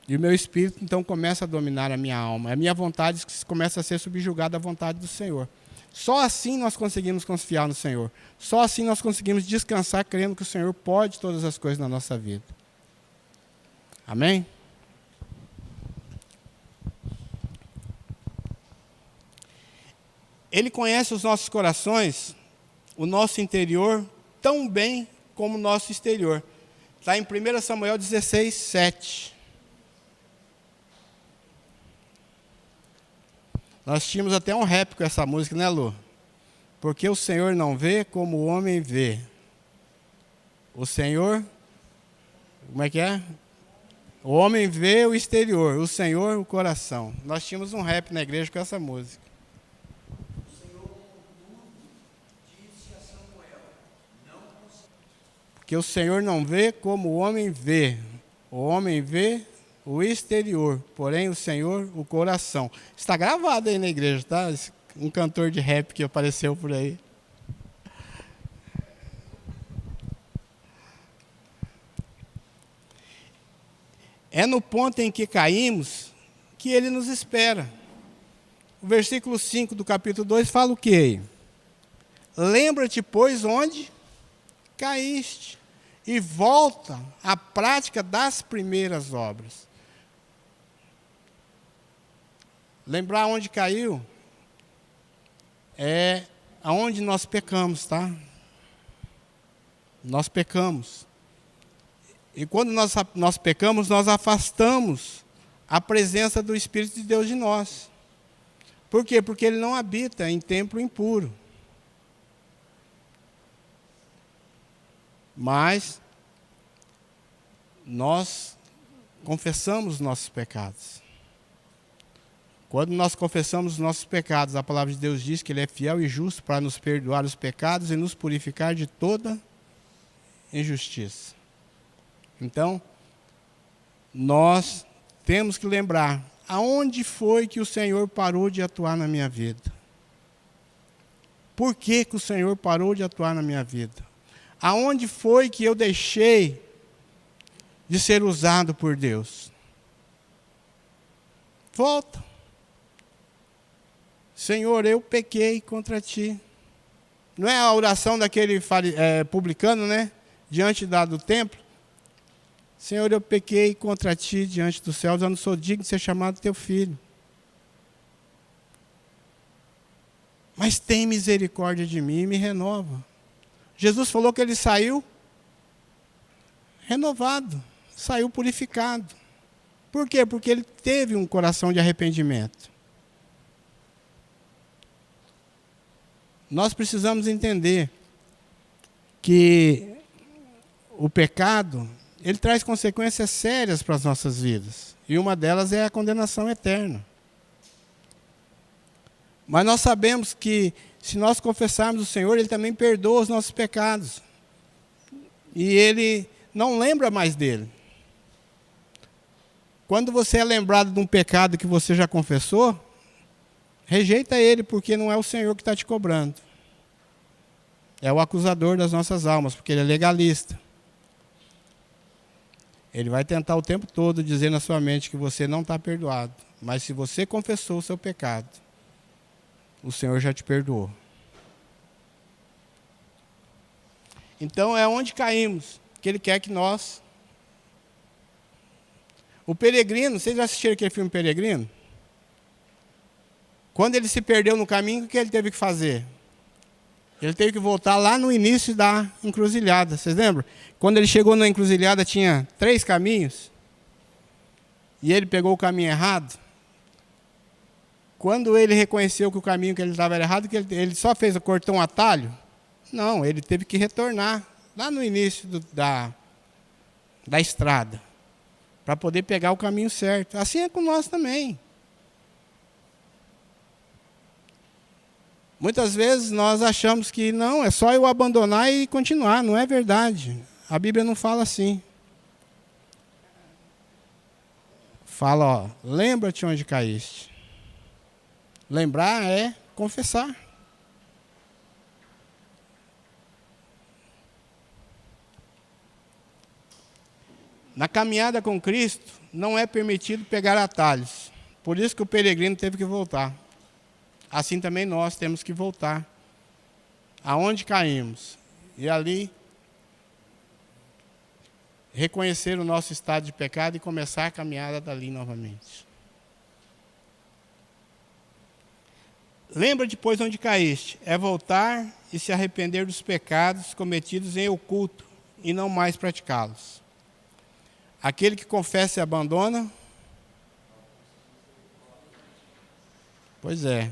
E o meu espírito, então, começa a dominar a minha alma. A minha vontade começa a ser subjugada à vontade do Senhor. Só assim nós conseguimos confiar no Senhor. Só assim nós conseguimos descansar crendo que o Senhor pode todas as coisas na nossa vida. Amém? Ele conhece os nossos corações, o nosso interior, tão bem como o nosso exterior. Está em 1 Samuel 16, 7. Nós tínhamos até um rap com essa música, né, Lu? Porque o Senhor não vê como o homem vê. O Senhor, como é que é? O homem vê o exterior, o Senhor o coração. Nós tínhamos um rap na igreja com essa música. Porque o Senhor não vê como o homem vê. O homem vê o exterior, porém o Senhor, o coração. Está gravado aí na igreja, tá? Um cantor de rap que apareceu por aí. É no ponto em que caímos que Ele nos espera. O versículo 5 do capítulo 2 fala o quê? Lembra-te, pois, onde caíste, e volta à prática das primeiras obras. Lembrar onde caiu é aonde nós pecamos, tá? Nós pecamos. E quando nós pecamos, nós afastamos a presença do Espírito de Deus de nós. Por quê? Porque Ele não habita em templo impuro. Mas nós confessamos os nossos pecados. Quando nós confessamos os nossos pecados, a palavra de Deus diz que Ele é fiel e justo para nos perdoar os pecados e nos purificar de toda injustiça. Então, nós temos que lembrar aonde foi que o Senhor parou de atuar na minha vida. Por que que o Senhor parou de atuar na minha vida? Aonde foi que eu deixei de ser usado por Deus? Volta. Senhor, eu pequei contra ti. Não é a oração daquele publicano, né? Diante do templo. Senhor, eu pequei contra ti diante dos céus, eu não sou digno de ser chamado teu filho. Mas tem misericórdia de mim e me renova. Jesus falou que ele saiu renovado, saiu purificado. Por quê? Porque ele teve um coração de arrependimento. Nós precisamos entender que o pecado, ele traz consequências sérias para as nossas vidas. E uma delas é a condenação eterna. Mas nós sabemos que, se nós confessarmos o Senhor, Ele também perdoa os nossos pecados. E Ele não lembra mais dele. Quando você é lembrado de um pecado que você já confessou, rejeita ele, porque não é o Senhor que está te cobrando. É o acusador das nossas almas, porque ele é legalista. Ele vai tentar o tempo todo dizer na sua mente que você não está perdoado. Mas se você confessou o seu pecado, o Senhor já te perdoou. Então é onde caímos, que Ele quer que nós... O Peregrino, vocês já assistiram aquele filme Peregrino? Quando ele se perdeu no caminho, o que ele teve que fazer? Ele teve que voltar lá no início da encruzilhada. Vocês lembram? Quando ele chegou na encruzilhada, tinha 3 caminhos. E ele pegou o caminho errado. Quando ele reconheceu que o caminho que ele estava era errado, que ele só cortou um atalho? Não, ele teve que retornar lá no início da estrada, para poder pegar o caminho certo. Assim é com nós também. Muitas vezes nós achamos que não, é só eu abandonar e continuar. Não é verdade. A Bíblia não fala assim. Fala, lembra-te onde caíste. Lembrar é confessar. Na caminhada com Cristo, não é permitido pegar atalhos. Por isso que o peregrino teve que voltar. Assim também nós temos que voltar aonde caímos. E ali, reconhecer o nosso estado de pecado e começar a caminhada dali novamente. Lembra depois onde caíste. É voltar e se arrepender dos pecados cometidos em oculto e não mais praticá-los. Aquele que confessa e abandona. Pois é.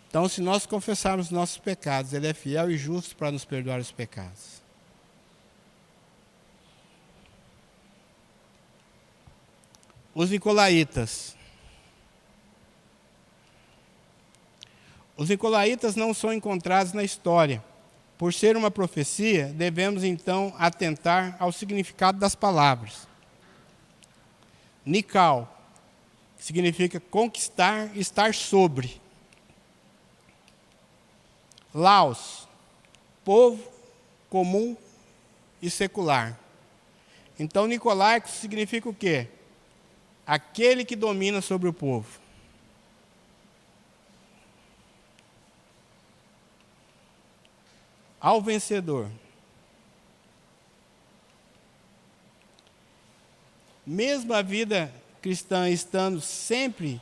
Então, se nós confessarmos nossos pecados, Ele é fiel e justo para nos perdoar os pecados. Os nicolaítas. Os nicolaítas não são encontrados na história. Por ser uma profecia, devemos então atentar ao significado das palavras. Nical significa conquistar, estar sobre. Laos, povo comum e secular. Então, Nicolaico significa o quê? Aquele que domina sobre o povo. Ao vencedor. Mesmo a vida cristã estando sempre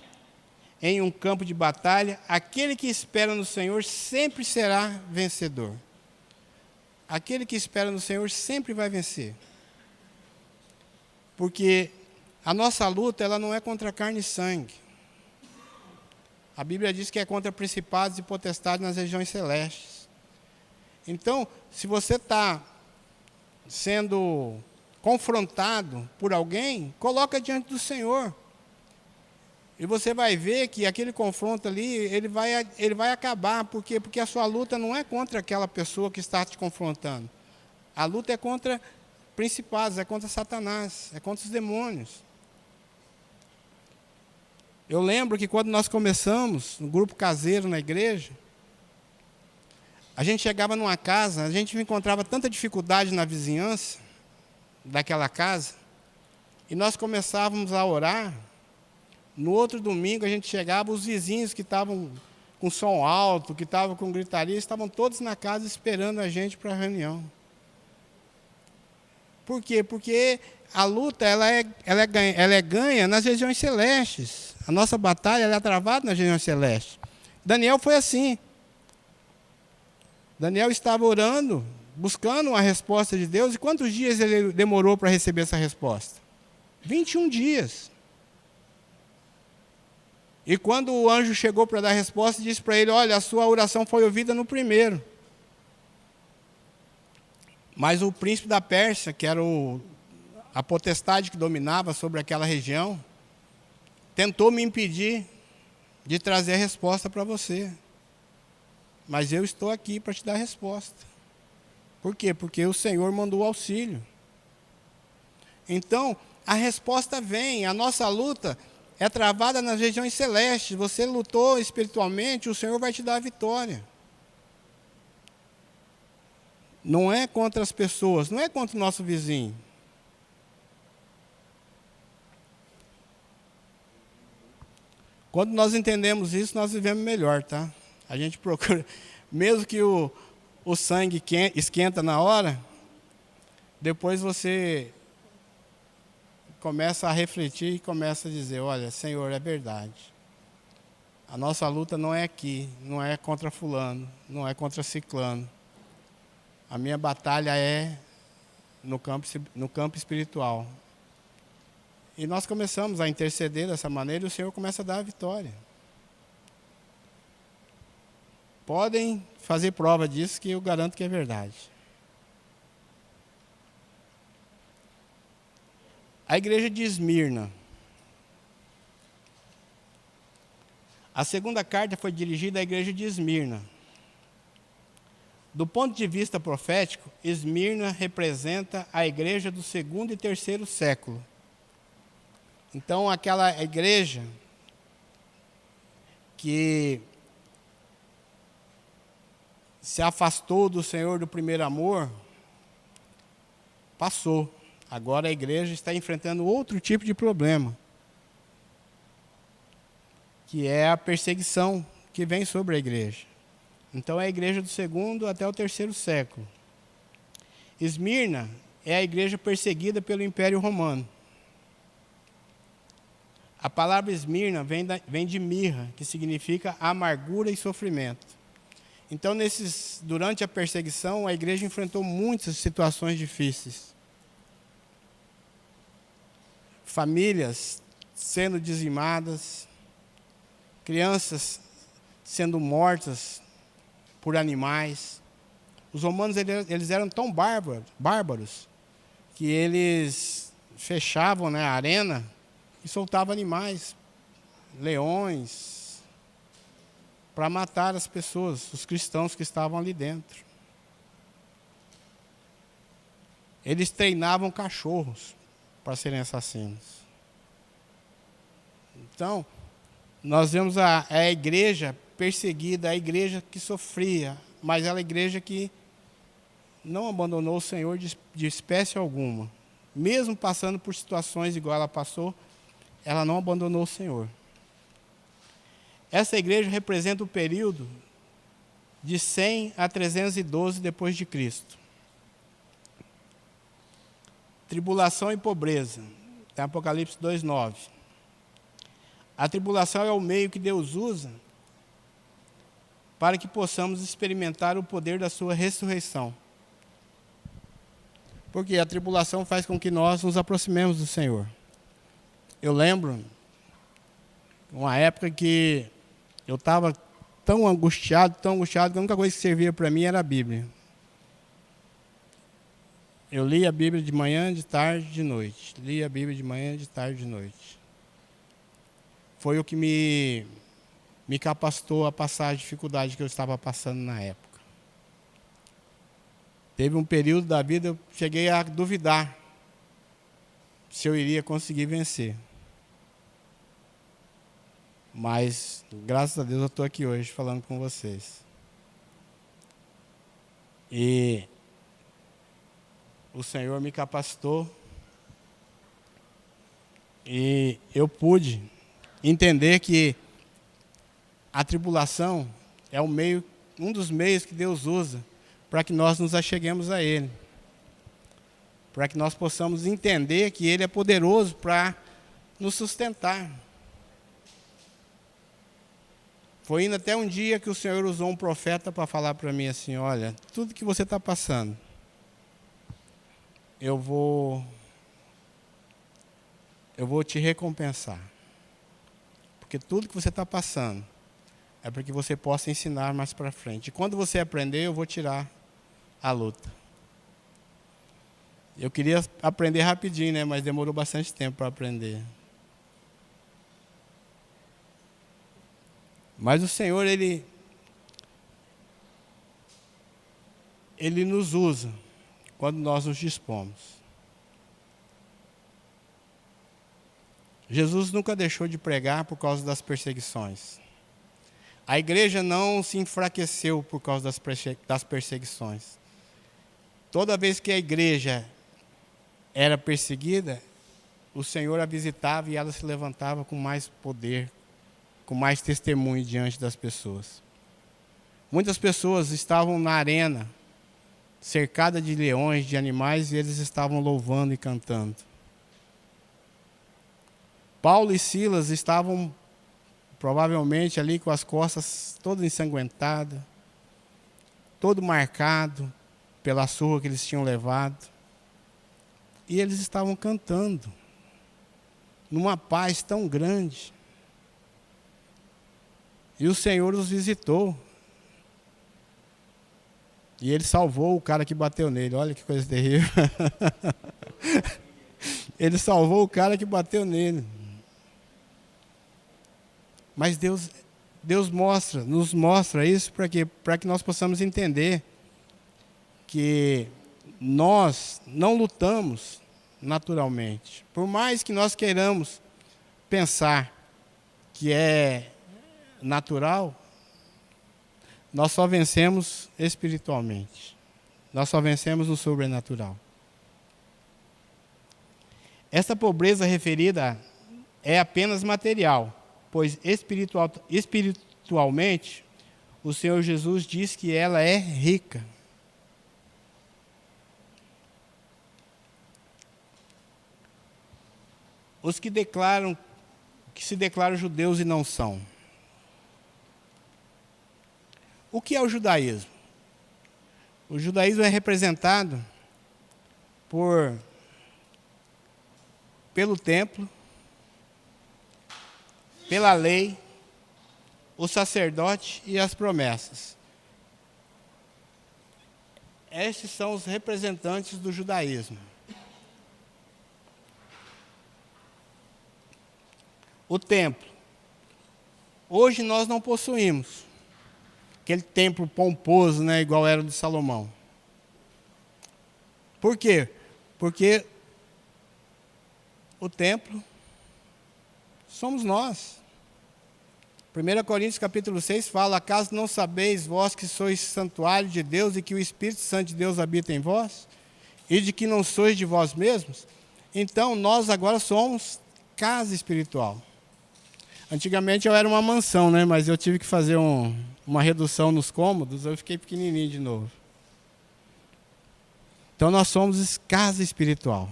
em um campo de batalha, aquele que espera no Senhor sempre será vencedor. Aquele que espera no Senhor sempre vai vencer. Porque a nossa luta, ela não é contra carne e sangue. A Bíblia diz que é contra principados e potestades nas regiões celestes. Então, se você está sendo confrontado por alguém, coloca diante do Senhor. E você vai ver que aquele confronto ali, ele vai acabar. Por quê? Porque a sua luta não é contra aquela pessoa que está te confrontando. A luta é contra principados, é contra Satanás, é contra os demônios. Eu lembro que quando nós começamos, no grupo caseiro na igreja, a gente chegava numa casa, a gente encontrava tanta dificuldade na vizinhança daquela casa, e nós começávamos a orar. No outro domingo a gente chegava, os vizinhos que estavam com som alto, que estavam com gritaria, estavam todos na casa esperando a gente para a reunião. Por quê? Porque a luta ela é ganha nas regiões celestes. A nossa batalha ela é travada nas regiões celestes. Daniel foi assim. Daniel estava orando, buscando uma resposta de Deus. E quantos dias ele demorou para receber essa resposta? 21 dias. E quando o anjo chegou para dar a resposta, disse para ele: olha, a sua oração foi ouvida no primeiro. Mas o príncipe da Pérsia, que era a potestade que dominava sobre aquela região, tentou me impedir de trazer a resposta para você. Mas eu estou aqui para te dar a resposta. Por quê? Porque o Senhor mandou o auxílio. Então, a resposta vem. A nossa luta é travada nas regiões celestes. Você lutou espiritualmente, o Senhor vai te dar a vitória. Não é contra as pessoas, não é contra o nosso vizinho. Quando nós entendemos isso, nós vivemos melhor, tá? A gente procura, mesmo que o sangue esquenta na hora, depois você começa a refletir e começa a dizer: olha, Senhor, é verdade. A nossa luta não é aqui, não é contra fulano, não é contra ciclano. A minha batalha é no campo espiritual. E nós começamos a interceder dessa maneira e o Senhor começa a dar a vitória. Podem fazer prova disso, que eu garanto que é verdade. A igreja de Esmirna. A segunda carta foi dirigida à igreja de Esmirna. Do ponto de vista profético, Esmirna representa a igreja do 2º e 3º século. Então, aquela igreja que se afastou do Senhor do primeiro amor, passou. Agora a igreja está enfrentando outro tipo de problema, que é a perseguição que vem sobre a igreja. Então é a igreja do 2º até o 3º século. Esmirna é a igreja perseguida pelo Império Romano. A palavra Esmirna vem de mirra, que significa amargura e sofrimento. Então, durante a perseguição, a igreja enfrentou muitas situações difíceis. Famílias sendo dizimadas, crianças sendo mortas por animais. Os romanos eles eram tão bárbaros que eles fechavam, a arena e soltavam animais, leões, para matar as pessoas, os cristãos que estavam ali dentro. Eles treinavam cachorros para serem assassinos. Então, nós vemos a igreja perseguida, a igreja que sofria, mas ela é a igreja que não abandonou o Senhor de espécie alguma. Mesmo passando por situações igual ela passou, ela não abandonou o Senhor. Essa igreja representa o período de 100 a 312 depois de Cristo. Tribulação e pobreza. Tem Apocalipse 2:9. A tribulação é o meio que Deus usa para que possamos experimentar o poder da sua ressurreição. Porque a tribulação faz com que nós nos aproximemos do Senhor. Eu lembro uma época que eu estava tão angustiado, que a única coisa que servia para mim era a Bíblia. Eu li a Bíblia de manhã, de tarde, de noite. Li a Bíblia de manhã, de tarde, de noite. Foi o que me capacitou a passar a dificuldade que eu estava passando na época. Teve um período da vida, eu cheguei a duvidar se eu iria conseguir vencer. Mas, graças a Deus, eu estou aqui hoje falando com vocês. E o Senhor me capacitou e eu pude entender que a tribulação é um dos meios que Deus usa para que nós nos acheguemos a Ele. Para que nós possamos entender que Ele é poderoso para nos sustentar. Foi indo até um dia que o Senhor usou um profeta para falar para mim assim, olha, tudo que você está passando, eu vou te recompensar. Porque tudo que você está passando é para que você possa ensinar mais para frente. E quando você aprender, eu vou tirar a luta. Eu queria aprender rapidinho, né? Mas demorou bastante tempo para aprender. Mas o Senhor, Ele nos usa quando nós nos dispomos. Jesus nunca deixou de pregar por causa das perseguições. A igreja não se enfraqueceu por causa das perseguições. Toda vez que a igreja era perseguida, o Senhor a visitava e ela se levantava com mais poder, com mais testemunho diante das pessoas. Muitas pessoas estavam na arena, cercadas de leões, de animais, e eles estavam louvando e cantando. Paulo e Silas estavam provavelmente ali com as costas todas ensanguentadas, todo marcado pela surra que eles tinham levado. E eles estavam cantando, numa paz tão grande. E o Senhor os visitou. E Ele salvou o cara que bateu nele. Olha que coisa terrível. Ele salvou o cara que bateu nele. Mas Deus nos mostra isso para que nós possamos entender que nós não lutamos naturalmente. Por mais que nós queiramos pensar que é natural, nós só vencemos espiritualmente. Nós só vencemos no sobrenatural. Esta pobreza referida é apenas material, pois espiritualmente o Senhor Jesus diz que ela é rica. Os que se declaram judeus e não são. O que é o judaísmo? O judaísmo é representado pelo templo, pela lei, o sacerdote e as promessas. Estes são os representantes do judaísmo. O templo. Hoje nós não possuímos aquele templo pomposo, né, igual era o de Salomão. Por quê? Porque o templo somos nós. 1 Coríntios capítulo 6 fala: acaso não sabeis vós que sois santuário de Deus e que o Espírito Santo de Deus habita em vós? E de que não sois de vós mesmos? Então nós agora somos casa espiritual. Antigamente eu era uma mansão, né? Mas eu tive que fazer uma redução nos cômodos, eu fiquei pequenininho de novo. Então nós somos casa espiritual.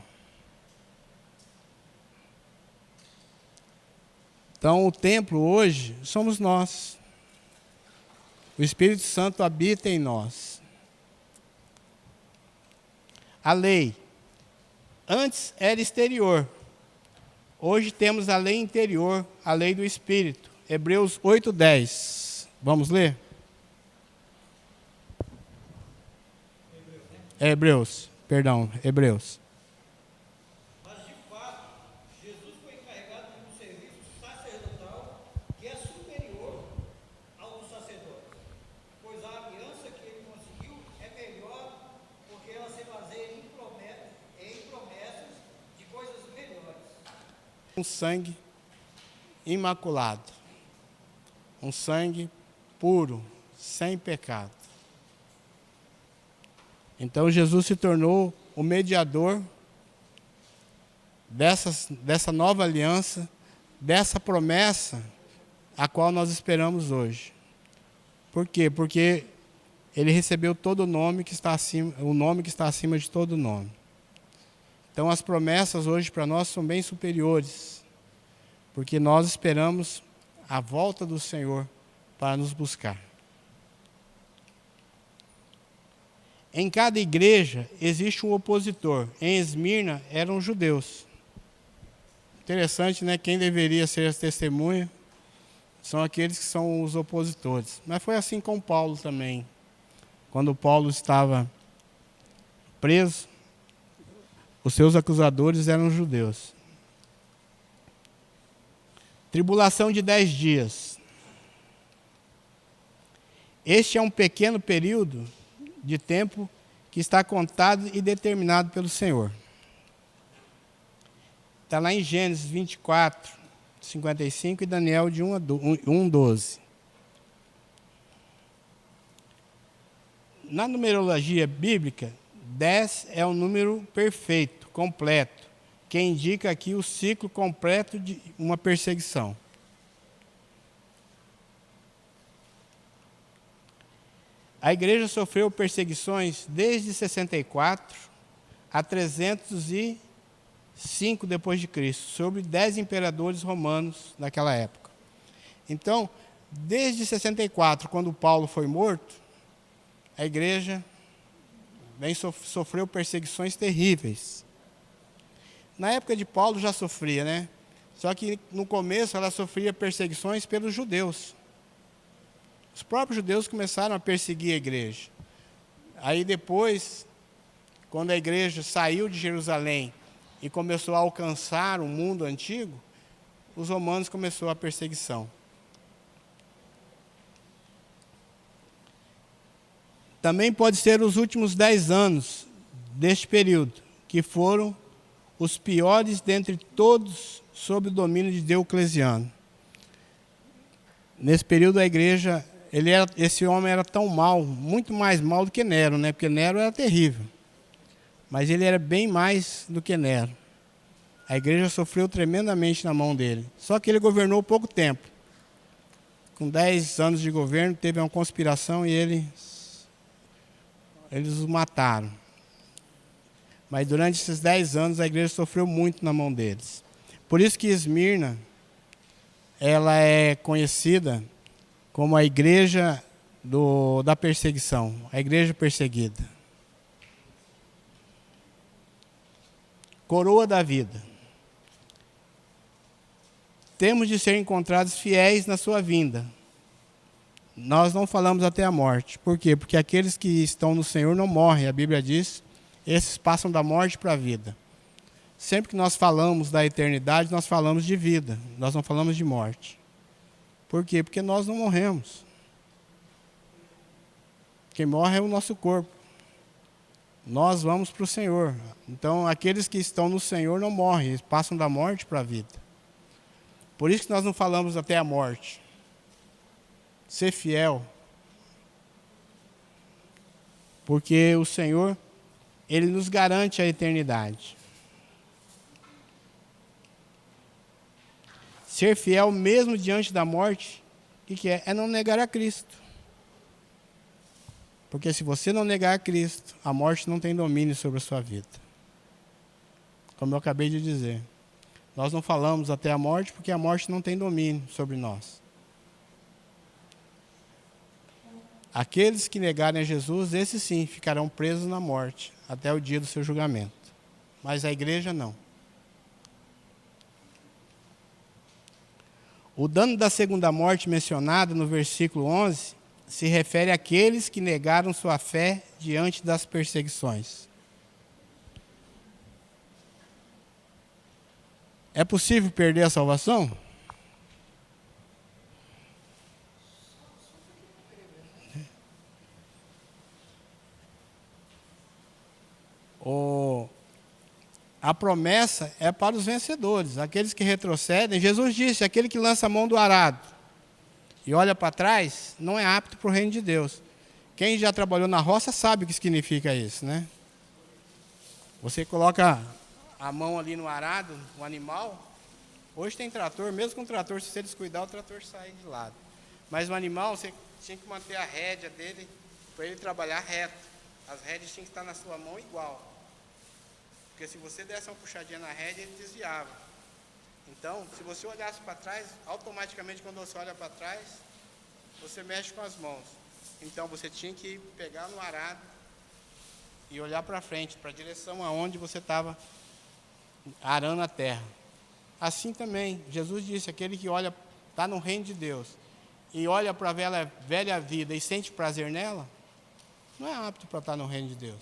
Então o templo hoje somos nós. O Espírito Santo habita em nós. A lei. Antes era exterior. Hoje temos a lei interior, a lei do Espírito. Hebreus 8:10. Vamos ler? Hebreus. Hebreus. Mas, de fato, Jesus foi encarregado de um serviço sacerdotal que é superior ao dos sacerdotes, pois a aliança que ele conseguiu é melhor porque ela se baseia em promessas de coisas melhores. Um sangue imaculado, um sangue puro, sem pecado. Então Jesus se tornou o mediador dessa nova aliança, dessa promessa a qual nós esperamos hoje. Por quê? Porque ele recebeu todo o nome que está acima, o nome que está acima de todo nome. Então as promessas hoje para nós são bem superiores, porque nós esperamos a volta do Senhor para nos buscar. Em cada igreja existe um opositor. Em Esmirna eram judeus. Interessante, né? Quem deveria ser as testemunhas são aqueles que são os opositores. Mas foi assim com Paulo também. Quando Paulo estava preso, os seus acusadores eram judeus. Tribulação de 10 dias. Este é um pequeno período de tempo que está contado e determinado pelo Senhor. Está lá em Gênesis 24, 55 e Daniel de 1, 12. Na numerologia bíblica, 10 é um número perfeito, completo, que indica aqui o ciclo completo de uma perseguição. A igreja sofreu perseguições desde 64 a 305 depois de Cristo, sobre 10 imperadores romanos naquela época. Então, desde 64, quando Paulo foi morto, a igreja sofreu perseguições terríveis. Na época de Paulo já sofria, né? Só que no começo ela sofria perseguições pelos judeus. Os próprios judeus começaram a perseguir a igreja. Aí depois, quando a igreja saiu de Jerusalém e começou a alcançar o mundo antigo, os romanos começaram a perseguição. Também pode ser os últimos 10 anos deste período, que foram os piores dentre todos sob o domínio de Diocleciano. Nesse período a igreja, esse homem era tão mau, muito mais mau do que Nero, né? Porque Nero era terrível. Mas ele era bem mais do que Nero. A igreja sofreu tremendamente na mão dele. Só que ele governou pouco tempo. Com 10 anos de governo, teve uma conspiração e eles o mataram. Mas durante esses 10 anos a igreja sofreu muito na mão deles. Por isso que Esmirna, ela é conhecida como a igreja da perseguição, a igreja perseguida. Coroa da vida. Temos de ser encontrados fiéis na sua vinda. Nós não falamos até a morte. Por quê? Porque aqueles que estão no Senhor não morrem. A Bíblia diz, esses passam da morte para a vida. Sempre que nós falamos da eternidade, nós falamos de vida. Nós não falamos de morte. Por quê? Porque nós não morremos. Quem morre é o nosso corpo. Nós vamos para o Senhor. Então, aqueles que estão no Senhor não morrem, eles passam da morte para a vida. Por isso que nós não falamos até a morte. Ser fiel. Porque o Senhor, Ele nos garante a eternidade. Ser fiel mesmo diante da morte, o que é? É não negar a Cristo. Porque se você não negar a Cristo, a morte não tem domínio sobre a sua vida. Como eu acabei de dizer. Nós não falamos até a morte porque a morte não tem domínio sobre nós. Aqueles que negarem a Jesus, esses sim, ficarão presos na morte, até o dia do seu julgamento. Mas a igreja não. O dano da segunda morte mencionado no versículo 11 se refere àqueles que negaram sua fé diante das perseguições. É possível perder a salvação? A promessa é para os vencedores, aqueles que retrocedem. Jesus disse: aquele que lança a mão do arado e olha para trás, não é apto para o reino de Deus. Quem já trabalhou na roça sabe o que significa isso, né? Você coloca a mão ali no arado, o animal. Hoje tem trator, mesmo com o trator, se você descuidar, o trator sai de lado. Mas o animal, você tinha que manter a rédea dele para ele trabalhar reto. As rédeas tinham que estar na sua mão igual. Porque se você desse uma puxadinha na rédea, ele desviava. Então, se você olhasse para trás, automaticamente quando você olha para trás, você mexe com as mãos. Então, você tinha que pegar no arado e olhar para frente, para a direção aonde você estava arando a terra. Assim também, Jesus disse: aquele que olha, está no reino de Deus, e olha para a velha vida e sente prazer nela, não é apto para estar no reino de Deus.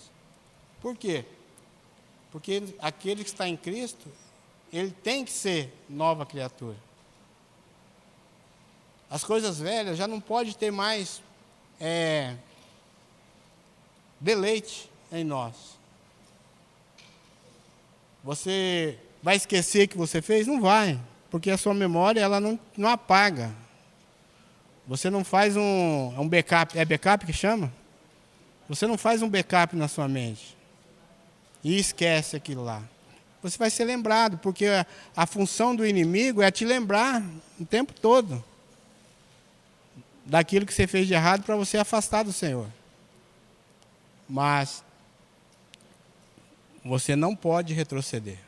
Por quê? Porque aquele que está em Cristo, ele tem que ser nova criatura. As coisas velhas já não pode ter mais deleite em nós. Você vai esquecer que você fez? Não vai, porque a sua memória ela não apaga. Você não faz um backup, é backup que chama? Você não faz um backup na sua mente e esquece aquilo lá. Você vai ser lembrado, porque a função do inimigo é te lembrar o tempo todo daquilo que você fez de errado para você afastar do Senhor. Mas você não pode retroceder,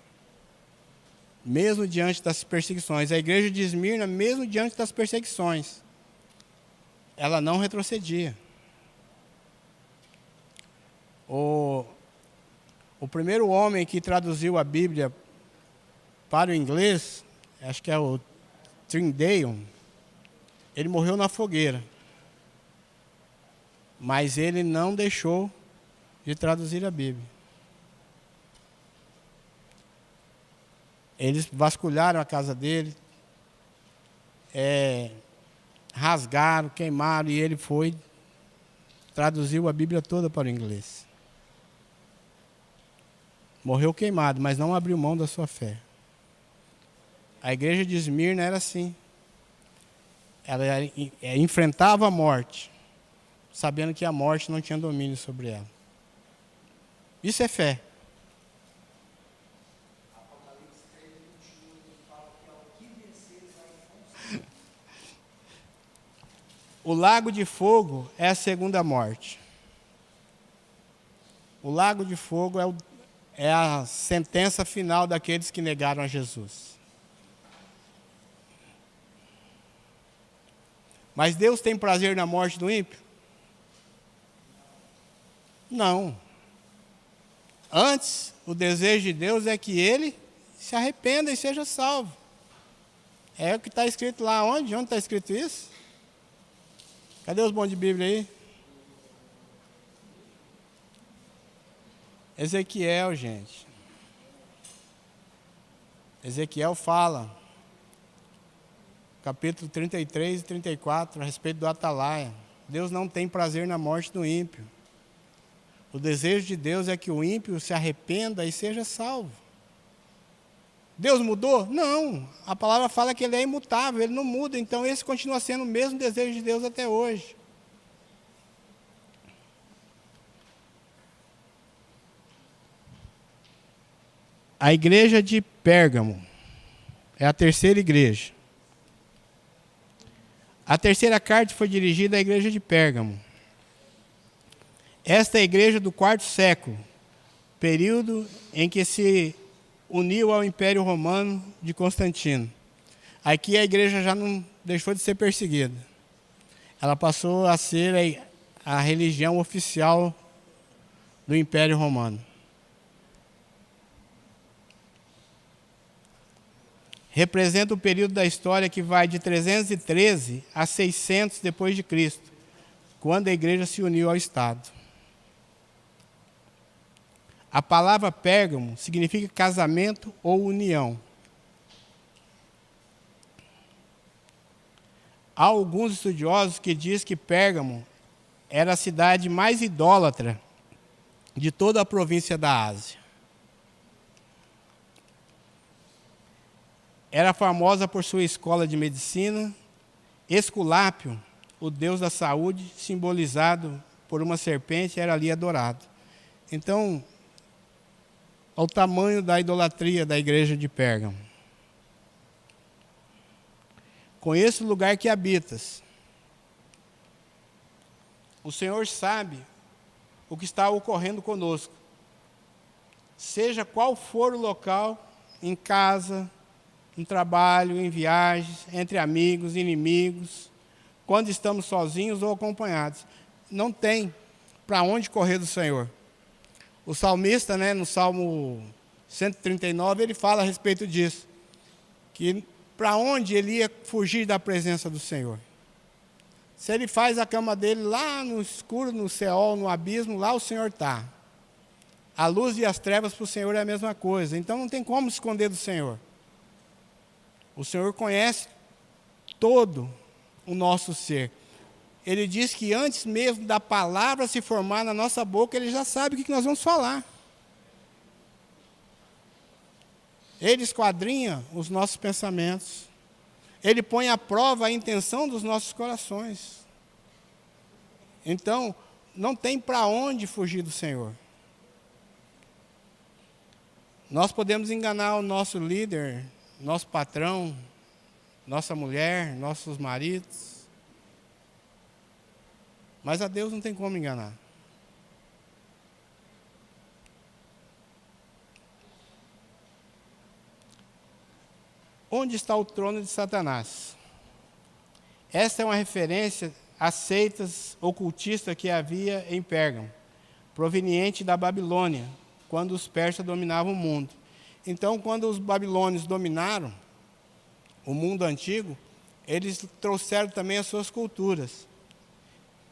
mesmo diante das perseguições. A igreja de Esmirna, mesmo diante das perseguições, ela não retrocedia. O primeiro homem que traduziu a Bíblia para o inglês, acho que é o Tyndale, ele morreu na fogueira. Mas ele não deixou de traduzir a Bíblia. Eles vasculharam a casa dele, rasgaram, queimaram, e ele traduziu a Bíblia toda para o inglês. Morreu queimado, mas não abriu mão da sua fé. A igreja de Esmirna era assim. Ela enfrentava a morte, sabendo que a morte não tinha domínio sobre ela. Isso é fé. O lago de fogo é a segunda morte. O lago de fogo é a sentença final daqueles que negaram a Jesus. Mas Deus tem prazer na morte do ímpio? Não. Antes, o desejo de Deus é que ele se arrependa e seja salvo. É o que está escrito lá. Onde? Onde está escrito isso? Cadê os bons de Bíblia aí? Ezequiel, gente. Ezequiel fala, capítulo 33 e 34, a respeito do Atalaia. Deus não tem prazer na morte do ímpio. O desejo de Deus é que o ímpio se arrependa e seja salvo. Deus mudou? Não. A palavra fala que ele é imutável, ele não muda. Então esse continua sendo o mesmo desejo de Deus até hoje. A igreja de Pérgamo é a terceira igreja. A terceira carta foi dirigida à igreja de Pérgamo. Esta é a igreja do 4º século, período em que se uniu ao Império Romano de Constantino. Aqui a igreja já não deixou de ser perseguida. Ela passou a ser a religião oficial do Império Romano. Representa o período da história que vai de 313 a 600 depois de Cristo, quando a igreja se uniu ao Estado. A palavra Pérgamo significa casamento ou união. Há alguns estudiosos que dizem que Pérgamo era a cidade mais idólatra de toda a província da Ásia. Era famosa por sua escola de medicina. Esculápio, o deus da saúde, simbolizado por uma serpente, era ali adorado. Então, ao tamanho da idolatria da igreja de Pérgamo. Conheço o lugar que habitas. O Senhor sabe o que está ocorrendo conosco. Seja qual for o local, em casa, no trabalho, em viagens, entre amigos, inimigos, quando estamos sozinhos ou acompanhados. Não tem para onde correr do Senhor. O salmista, no Salmo 139, ele fala a respeito disso. Que para onde ele ia fugir da presença do Senhor? Se ele faz a cama dele lá no escuro, no Seol, no abismo, lá o Senhor está. A luz e as trevas para o Senhor é a mesma coisa. Então não tem como se esconder do Senhor. O Senhor conhece todo o nosso ser. Ele diz que antes mesmo da palavra se formar na nossa boca, Ele já sabe o que nós vamos falar. Ele esquadrinha os nossos pensamentos. Ele põe à prova a intenção dos nossos corações. Então, não tem para onde fugir do Senhor. Nós podemos enganar o nosso líder, nosso patrão, nossa mulher, nossos maridos. Mas a Deus não tem como enganar. Onde está o trono de Satanás? Esta é uma referência às seitas ocultistas que havia em Pérgamo, proveniente da Babilônia, quando os persas dominavam o mundo. Então, quando os babilônios dominaram o mundo antigo, eles trouxeram também as suas culturas.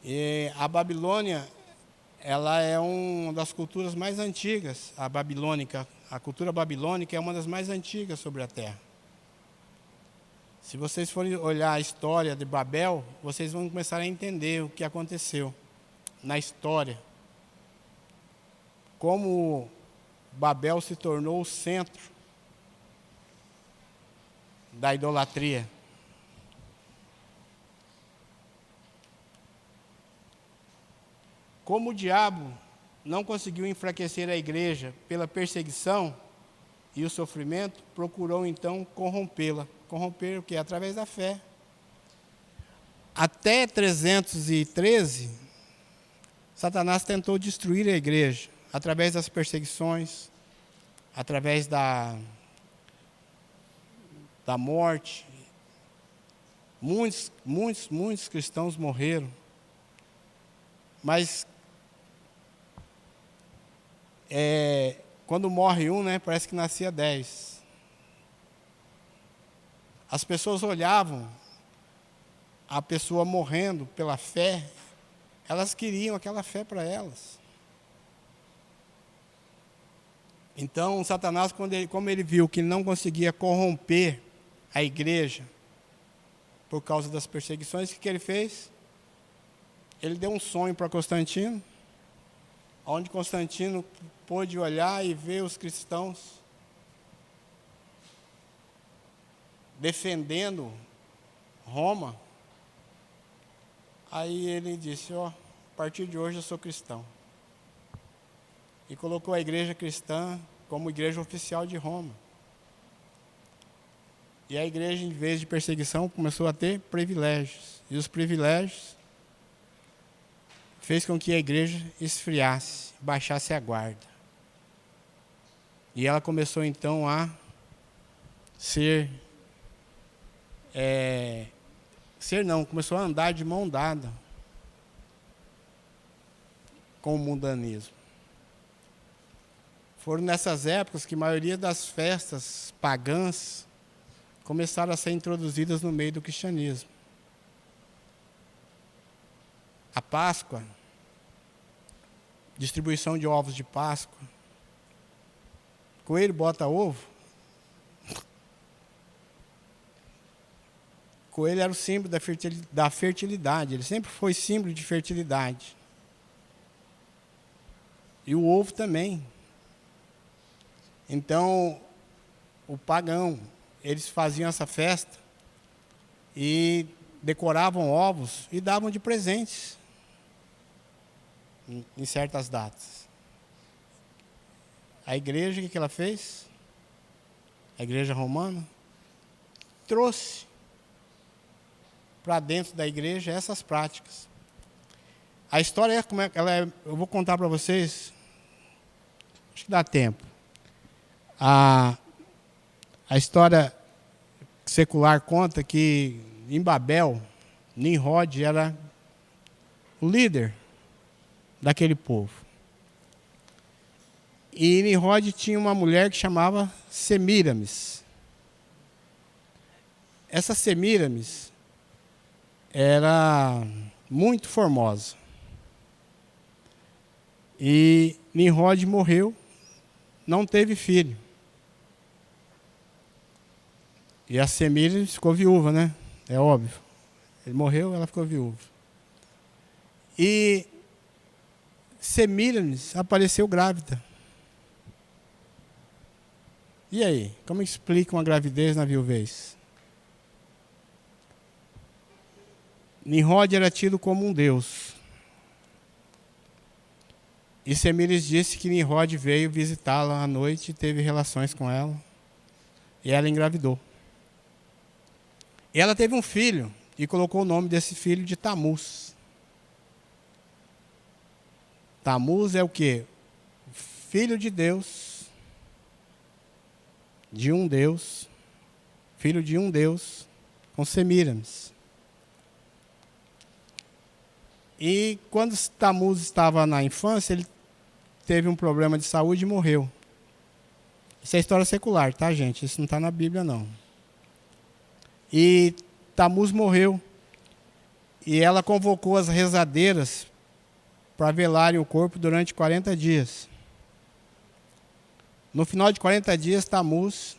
E a Babilônia, ela é uma das culturas mais antigas, a babilônica. A cultura babilônica é uma das mais antigas sobre a terra. Se vocês forem olhar a história de Babel, vocês vão começar a entender o que aconteceu na história. Como Babel se tornou o centro da idolatria. Como o diabo não conseguiu enfraquecer a igreja pela perseguição e o sofrimento, procurou então corrompê-la. Corromper o quê? Através da fé. Até 313, Satanás tentou destruir a igreja, através das perseguições, através da morte. Muitos cristãos morreram. Mas quando morre um, parece que nascia 10. As pessoas olhavam a pessoa morrendo pela fé, elas queriam aquela fé para elas. Então, Satanás, como ele viu que não conseguia corromper a igreja por causa das perseguições, o que ele fez? Ele deu um sonho para Constantino, onde Constantino pôde olhar e ver os cristãos defendendo Roma. Aí ele disse, a partir de hoje eu sou cristão. E colocou a igreja cristã como igreja oficial de Roma. E a igreja, em vez de perseguição, começou a ter privilégios. E os privilégios fez com que a igreja esfriasse, baixasse a guarda. E ela começou então a começou a andar de mão dada com o mundanismo. Foram nessas épocas que a maioria das festas pagãs começaram a ser introduzidas no meio do cristianismo. A Páscoa, distribuição de ovos de Páscoa. Coelho bota ovo. coelho era o símbolo da fertilidade. Ele sempre foi símbolo de fertilidade. E o ovo também. Então, o pagão, eles faziam essa festa e decoravam ovos e davam de presentes em certas datas. A igreja, o que ela fez? A igreja romana trouxe para dentro da igreja essas práticas. A história é como ela é, eu vou contar para vocês, acho que dá tempo. A história secular conta que em Babel, Nimrod era o líder daquele povo. E Nimrod tinha uma mulher que chamava Semíramis. Essa Semíramis era muito formosa. E Nimrod morreu, não teve filho. E a Semíramis ficou viúva, né? É óbvio. Ele morreu, ela ficou viúva. E Semíramis apareceu grávida. E aí, como explica uma gravidez na viuvez? Nimrod era tido como um deus. E Semíramis disse que Nimrod veio visitá-la à noite e teve relações com ela. E ela engravidou. E ela teve um filho e colocou o nome desse filho de Tamuz. Tamuz é o quê? Filho de Deus, de um Deus, filho de um Deus, com Semíramis. E quando Tamuz estava na infância, ele teve um problema de saúde e morreu. Isso é história secular, tá, gente? Isso não está na Bíblia, não. E Tamuz morreu. E ela convocou as rezadeiras para velarem o corpo durante 40 dias. No final de 40 dias, Tamuz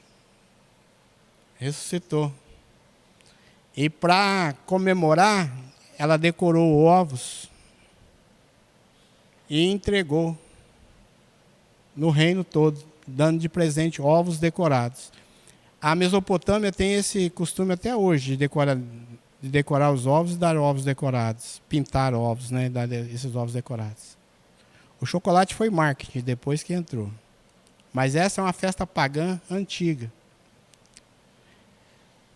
ressuscitou. E para comemorar, ela decorou ovos e entregou no reino todo, dando de presente ovos decorados. A Mesopotâmia tem esse costume até hoje de decorar os ovos e dar ovos decorados, pintar ovos, né, dar esses ovos decorados. O chocolate foi marketing depois que entrou. Mas essa é uma festa pagã antiga.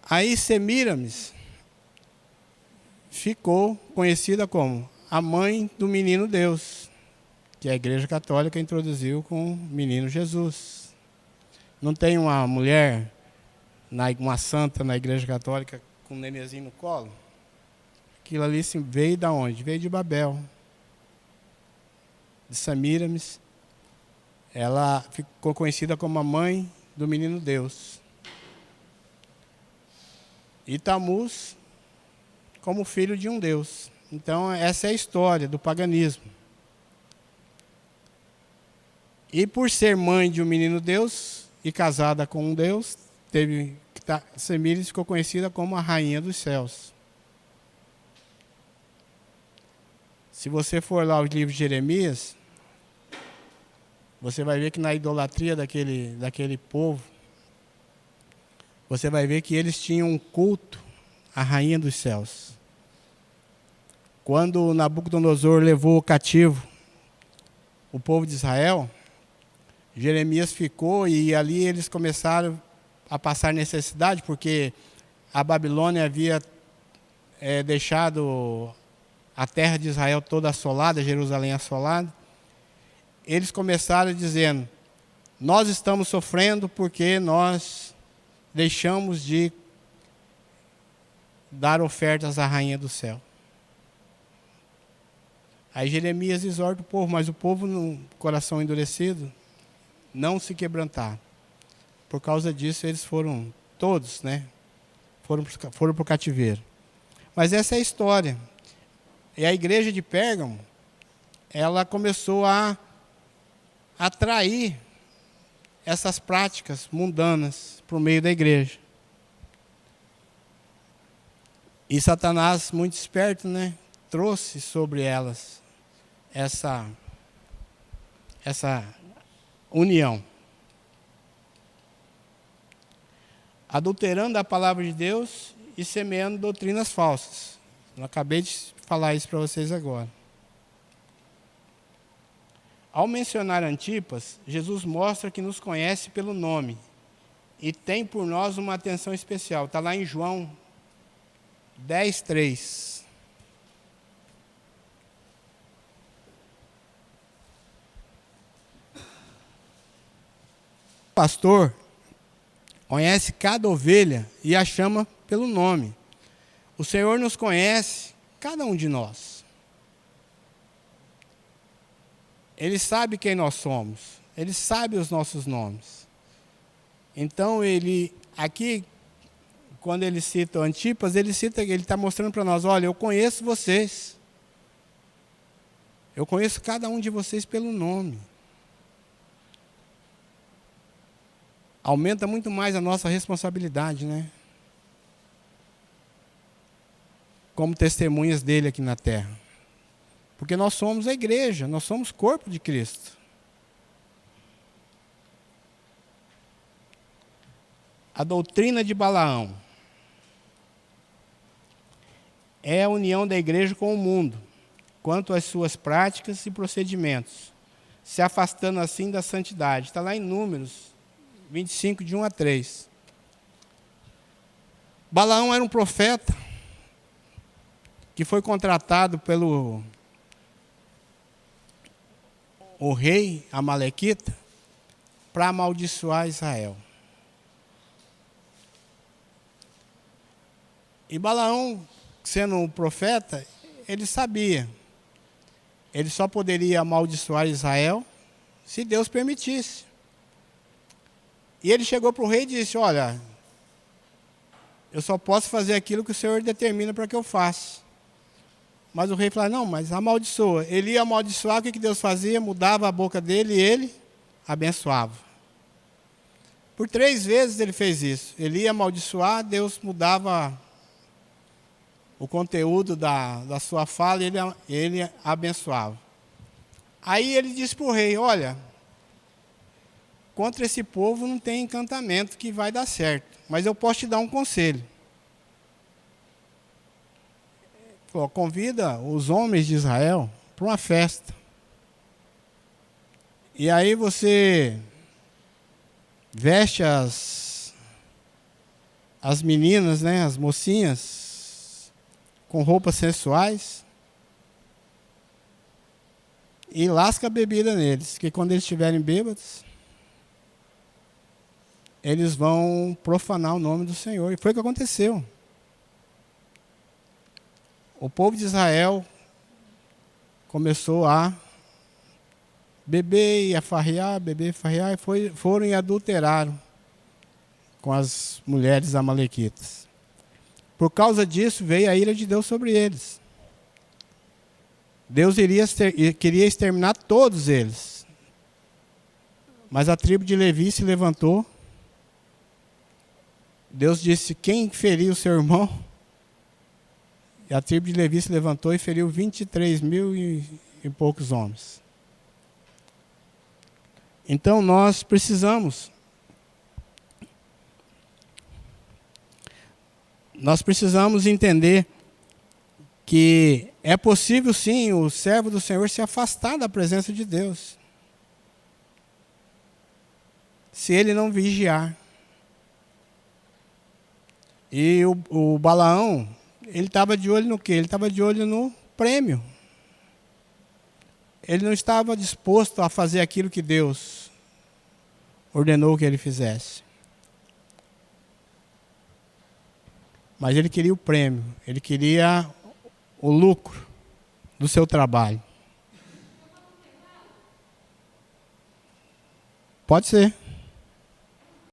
Aí Semíramis ficou conhecida como a mãe do menino Deus, que a Igreja Católica introduziu com o menino Jesus. Não tem uma mulher, uma santa na Igreja Católica com um nenenzinho no colo? Aquilo ali veio de onde? Veio de Babel, de Semíramis. Ela ficou conhecida como a mãe do menino Deus. E Tamuz como filho de um Deus. Então, essa é a história do paganismo. E por ser mãe de um menino Deus e casada com um Deus, Semíramis ficou conhecida como a rainha dos céus. Se você for lá aos livros de Jeremias, você vai ver que na idolatria daquele povo, você vai ver que eles tinham um culto à rainha dos céus. Quando Nabucodonosor levou cativo o povo de Israel, Jeremias ficou e ali eles começaram a passar necessidade, porque a Babilônia havia deixado a terra de Israel toda assolada, Jerusalém assolada. Eles começaram dizendo: nós estamos sofrendo porque nós deixamos de dar ofertas à rainha do céu. Aí Jeremias exorta o povo, mas o povo, no coração endurecido, não se quebrantar. Por causa disso, eles foram todos, né? Foram para o cativeiro. Mas essa é a história. E a igreja de Pérgamo, ela começou a atrair essas práticas mundanas para o meio da igreja. E Satanás, muito esperto, né, trouxe sobre elas essa união. Adulterando a palavra de Deus e semeando doutrinas falsas. Eu acabei de falar isso para vocês agora. Ao mencionar Antipas, Jesus mostra que nos conhece pelo nome e tem por nós uma atenção especial. Está lá em João 10:3. O pastor conhece cada ovelha e a chama pelo nome. O Senhor nos conhece, cada um de nós. Ele sabe quem nós somos. Ele sabe os nossos nomes. Então, aqui, quando ele cita o Antipas, ele está mostrando para nós, olha, eu conheço vocês. Eu conheço cada um de vocês pelo nome. Aumenta muito mais a nossa responsabilidade, né? Como testemunhas dele aqui na terra. Porque nós somos a igreja, nós somos corpo de Cristo. A doutrina de Balaão é a união da igreja com o mundo, quanto às suas práticas e procedimentos, se afastando assim da santidade. Está lá em Números 25, de 1 a 3. Balaão era um profeta que foi contratado pelo o rei amalequita para amaldiçoar Israel. E Balaão, sendo um profeta, ele sabia. Ele só poderia amaldiçoar Israel se Deus permitisse. E ele chegou para o rei e disse, olha, eu só posso fazer aquilo que o Senhor determina para que eu faça. Mas o rei falou, não, mas amaldiçoa. Ele ia amaldiçoar, o que Deus fazia? Mudava a boca dele e ele abençoava. Por 3 vezes ele fez isso. Ele ia amaldiçoar, Deus mudava o conteúdo da sua fala e ele abençoava. Aí ele disse para o rei, olha, contra esse povo não tem encantamento que vai dar certo, mas eu posso te dar um conselho. Convida os homens de Israel para uma festa. E aí você veste as meninas, né, as mocinhas, com roupas sensuais e lasca a bebida neles, que quando eles estiverem bêbados, eles vão profanar o nome do Senhor. E foi o que aconteceu. O povo de Israel começou a beber e a farrear, e foram e adulteraram com as mulheres amalequitas. Por causa disso, veio a ira de Deus sobre eles. Deus queria exterminar todos eles. Mas a tribo de Levi se levantou. Deus disse, quem feriu o seu irmão? E a tribo de Levi se levantou e feriu 23 mil e poucos homens. Então nós precisamos entender que é possível sim o servo do Senhor se afastar da presença de Deus, se ele não vigiar. E o Balaão, ele estava de olho no quê? Ele estava de olho no prêmio. Ele não estava disposto a fazer aquilo que Deus ordenou que ele fizesse. Mas ele queria o prêmio, ele queria o lucro do seu trabalho. Pode ser.